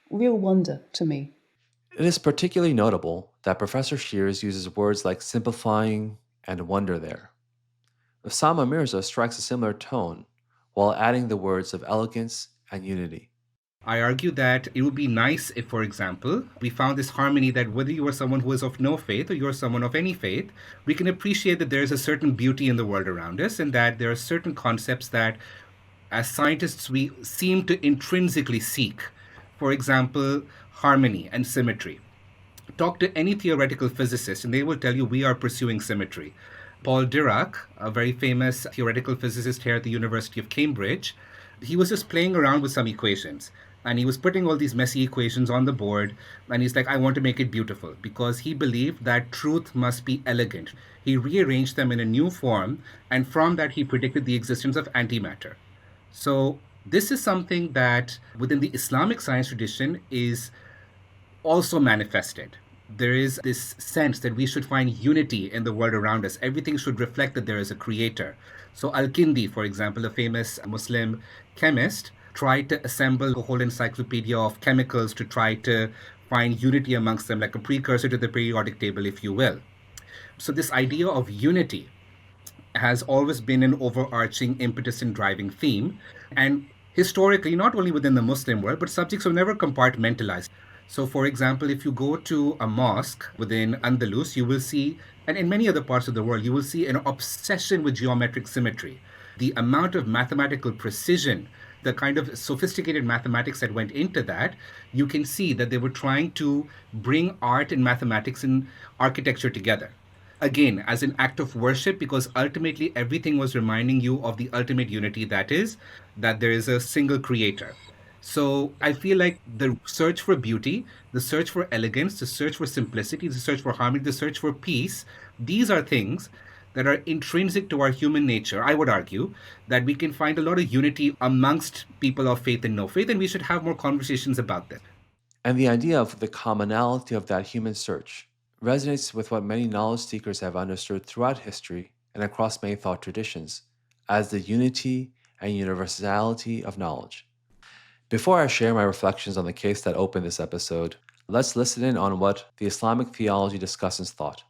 real wonder to me. It is particularly notable that Professor Shears uses words like simplifying and wonder there. Osama Mirza strikes a similar tone while adding the words of elegance and unity. I argue that it would be nice if, for example, we found this harmony that whether you are someone who is of no faith or you're someone of any faith, we can appreciate that there is a certain beauty in the world around us and that there are certain concepts that, as scientists, we seem to intrinsically seek. For example, harmony and symmetry. Talk to any theoretical physicist and they will tell you we are pursuing symmetry. Paul Dirac, a very famous theoretical physicist here at the University of Cambridge, he was just playing around with some equations and he was putting all these messy equations on the board and he's like, I want to make it beautiful because he believed that truth must be elegant. He rearranged them in a new form and from that he predicted the existence of antimatter. So this is something that within the Islamic science tradition is also manifested. There is this sense that we should find unity in the world around us. Everything should reflect that there is a creator. So Al-Kindi, for example, a famous Muslim chemist, tried to assemble a whole encyclopedia of chemicals to try to find unity amongst them, like a precursor to the periodic table, if you will. So this idea of unity has always been an overarching impetus and driving theme. And historically, not only within the Muslim world, but subjects have never compartmentalized. So, for example, if you go to a mosque within Andalus, you will see, and in many other parts of the world, you will see an obsession with geometric symmetry. The amount of mathematical precision, the kind of sophisticated mathematics that went into that, you can see that they were trying to bring art and mathematics and architecture together. Again, as an act of worship, because ultimately everything was reminding you of the ultimate unity that is, that there is a single creator. So I feel like the search for beauty, the search for elegance, the search for simplicity, the search for harmony, the search for peace, these are things that are intrinsic to our human nature. I would argue that we can find a lot of unity amongst people of faith and no faith, and we should have more conversations about this. And the idea of the commonality of that human search resonates with what many knowledge seekers have understood throughout history and across many thought traditions as the unity and universality of knowledge. Before I share my reflections on the case that opened this episode, let's listen in on what the Islamic theology discussants thought.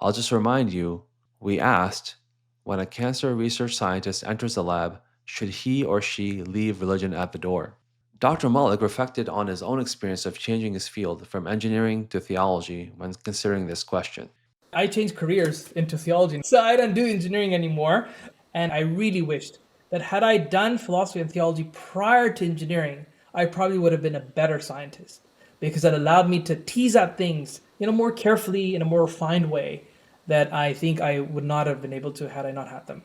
I'll just remind you, we asked, when a cancer research scientist enters the lab, should he or she leave religion at the door? Dr. Malik reflected on his own experience of changing his field from engineering to theology when considering this question. I changed careers into theology, so I don't do engineering anymore. And I really wished that had I done philosophy and theology prior to engineering, I probably would have been a better scientist because it allowed me to tease out things, more carefully in a more refined way that I think I would not have been able to had I not had them.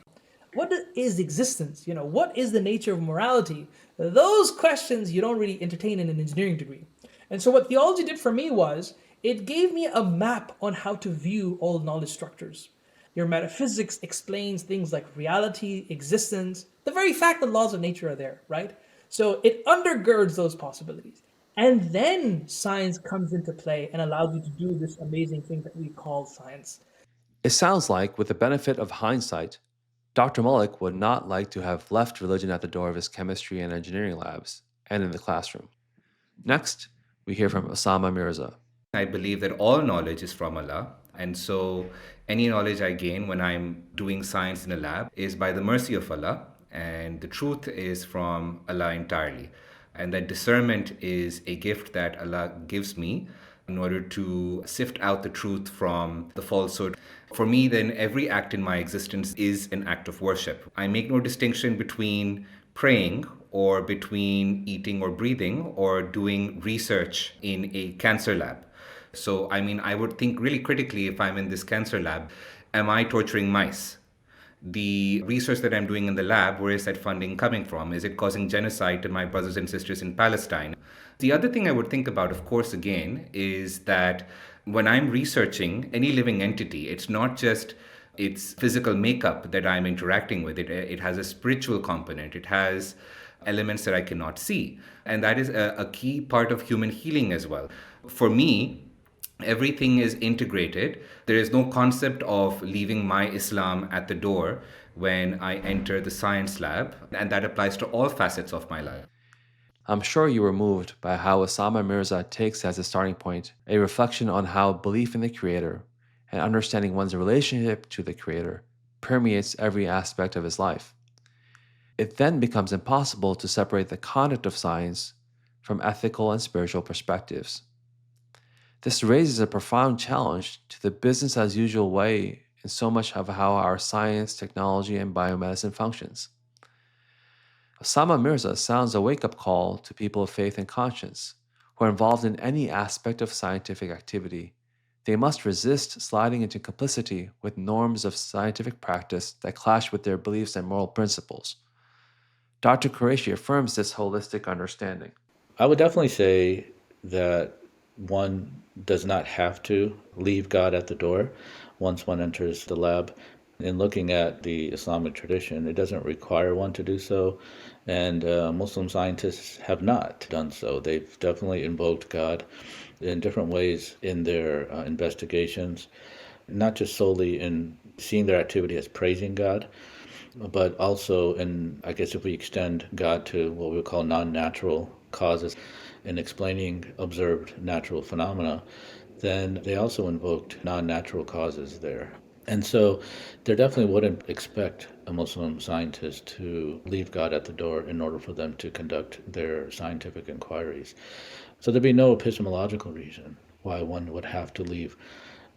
What is existence? What is the nature of morality? Those questions you don't really entertain in an engineering degree. And so what theology did for me was it gave me a map on how to view all knowledge structures. Your metaphysics explains things like reality, existence, the very fact that laws of nature are there, right? So it undergirds those possibilities. And then science comes into play and allows you to do this amazing thing that we call science. It sounds like, with the benefit of hindsight, Dr. Malik would not like to have left religion at the door of his chemistry and engineering labs and in the classroom. Next, we hear from Osama Mirza. I believe that all knowledge is from Allah. And so any knowledge I gain when I'm doing science in a lab is by the mercy of Allah. And the truth is from Allah entirely. And that discernment is a gift that Allah gives me in order to sift out the truth from the falsehood. For me, then, every act in my existence is an act of worship. I make no distinction between praying or between eating or breathing or doing research in a cancer lab. So, I mean, I would think really critically if I'm in this cancer lab, am I torturing mice? The research that I'm doing in the lab, where is that funding coming from? Is it causing genocide to my brothers and sisters in Palestine? The other thing I would think about, of course, again, is that when I'm researching any living entity, it's not just its physical makeup that I'm interacting with. It has a spiritual component. It has elements that I cannot see. And that is a key part of human healing as well. For me, everything is integrated. There is no concept of leaving my Islam at the door when I enter the science lab, and that applies to all facets of my life. I'm sure you were moved by how Osama Mirza takes as a starting point a reflection on how belief in the Creator and understanding one's relationship to the Creator permeates every aspect of his life. It then becomes impossible to separate the conduct of science from ethical and spiritual perspectives. This raises a profound challenge to the business as usual way in so much of how our science, technology, and biomedicine functions. Osama Mirza sounds a wake up call to people of faith and conscience who are involved in any aspect of scientific activity. They must resist sliding into complicity with norms of scientific practice that clash with their beliefs and moral principles. Dr. Qureshi affirms this holistic understanding. I would definitely say that one does not have to leave God at the door once one enters the lab. In looking at the Islamic tradition, it doesn't require one to do so, and Muslim scientists have not done so. They've definitely invoked God in different ways in their investigations, not just solely in seeing their activity as praising God, but also, and I guess if we extend God to what we would call non-natural causes in explaining observed natural phenomena, then they also invoked non-natural causes there. And so there definitely wouldn't expect a Muslim scientist to leave God at the door in order for them to conduct their scientific inquiries. So there'd be no epistemological reason why one would have to leave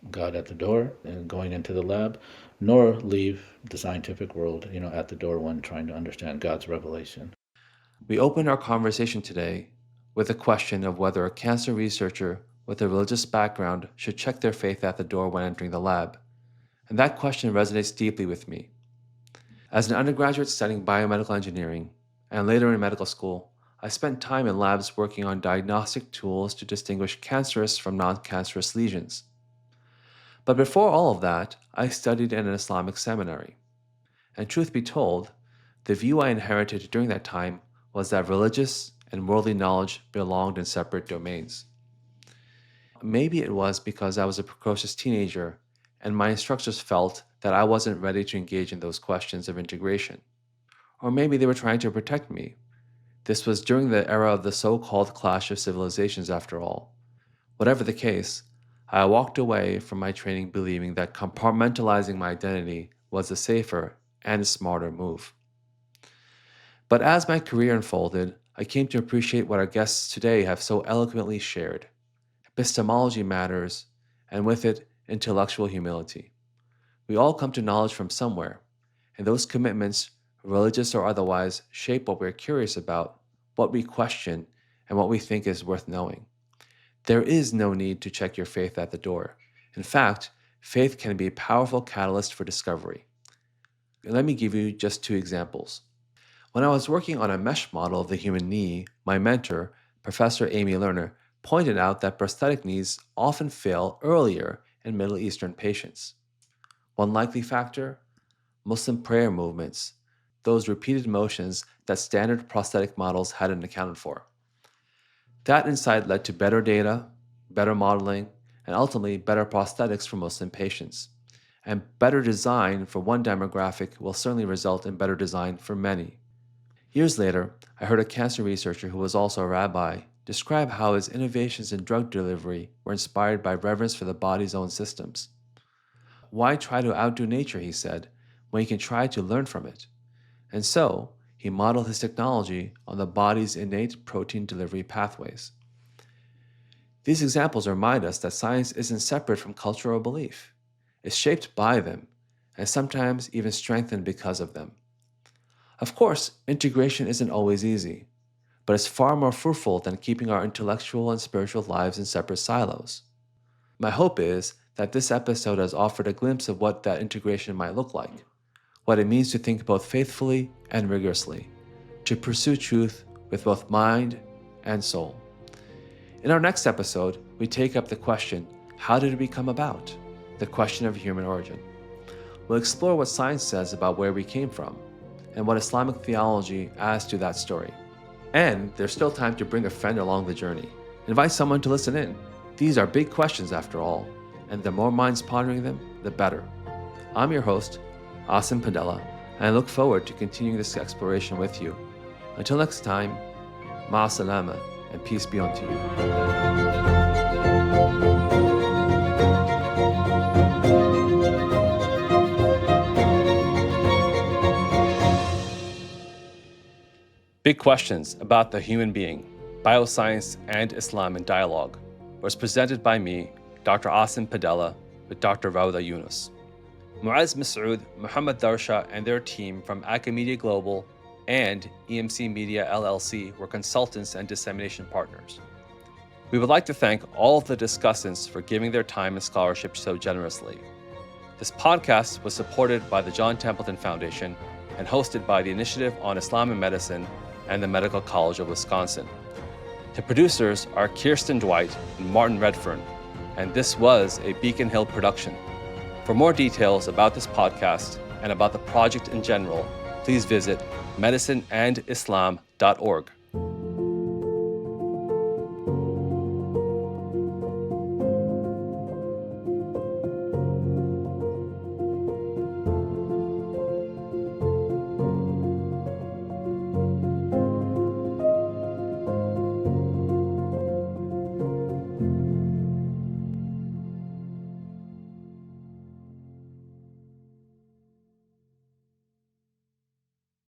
God at the door and going into the lab, nor leave the scientific world, at the door when trying to understand God's revelation. We open our conversation today with the question of whether a cancer researcher with a religious background should check their faith at the door when entering the lab. And that question resonates deeply with me. As an undergraduate studying biomedical engineering, and later in medical school, I spent time in labs working on diagnostic tools to distinguish cancerous from non-cancerous lesions. But before all of that, I studied in an Islamic seminary. And truth be told, the view I inherited during that time was that religious and worldly knowledge belonged in separate domains. Maybe it was because I was a precocious teenager and my instructors felt that I wasn't ready to engage in those questions of integration. Or maybe they were trying to protect me. This was during the era of the so-called clash of civilizations after all. Whatever the case, I walked away from my training believing that compartmentalizing my identity was a safer and a smarter move. But as my career unfolded, I came to appreciate what our guests today have so eloquently shared. Epistemology matters, and with it, intellectual humility. We all come to knowledge from somewhere, and those commitments, religious or otherwise, shape what we're curious about, what we question, and what we think is worth knowing. There is no need to check your faith at the door. In fact, faith can be a powerful catalyst for discovery. Let me give you just 2 examples. When I was working on a mesh model of the human knee, my mentor, Professor Amy Lerner, pointed out that prosthetic knees often fail earlier in Middle Eastern patients. One likely factor? Muslim prayer movements, those repeated motions that standard prosthetic models hadn't accounted for. That insight led to better data, better modeling, and ultimately better prosthetics for Muslim patients. And better design for one demographic will certainly result in better design for many. Years later, I heard a cancer researcher who was also a rabbi describe how his innovations in drug delivery were inspired by reverence for the body's own systems. Why try to outdo nature, he said, when you can try to learn from it? And so, he modeled his technology on the body's innate protein delivery pathways. These examples remind us that science isn't separate from cultural belief. It's shaped by them, and sometimes even strengthened because of them. Of course, integration isn't always easy, but it's far more fruitful than keeping our intellectual and spiritual lives in separate silos. My hope is that this episode has offered a glimpse of what that integration might look like, what it means to think both faithfully and rigorously, to pursue truth with both mind and soul. In our next episode, we take up the question, how did it become about? The question of human origin. We'll explore what science says about where we came from, and what Islamic theology adds to that story. And there's still time to bring a friend along the journey. Invite someone to listen in. These are big questions after all, and the more minds pondering them, the better. I'm your host, Aasim Padela, and I look forward to continuing this exploration with you. Until next time, ma'a salama, and peace be unto you. Big Questions About the Human Being, Bioscience and Islam in Dialogue was presented by me, Dr. Aasim Padela, with Dr. Rawda Yunus. Muaz Masood, Muhammad Darsha, and their team from Acamedia Global and EMC Media LLC were consultants and dissemination partners. We would like to thank all of the discussants for giving their time and scholarship so generously. This podcast was supported by the John Templeton Foundation and hosted by the Initiative on Islam and Medicine and the Medical College of Wisconsin. The producers are Kirsten Dwight and Martin Redfern, and this was a Beacon Hill production. For more details about this podcast and about the project in general, please visit medicineandislam.org.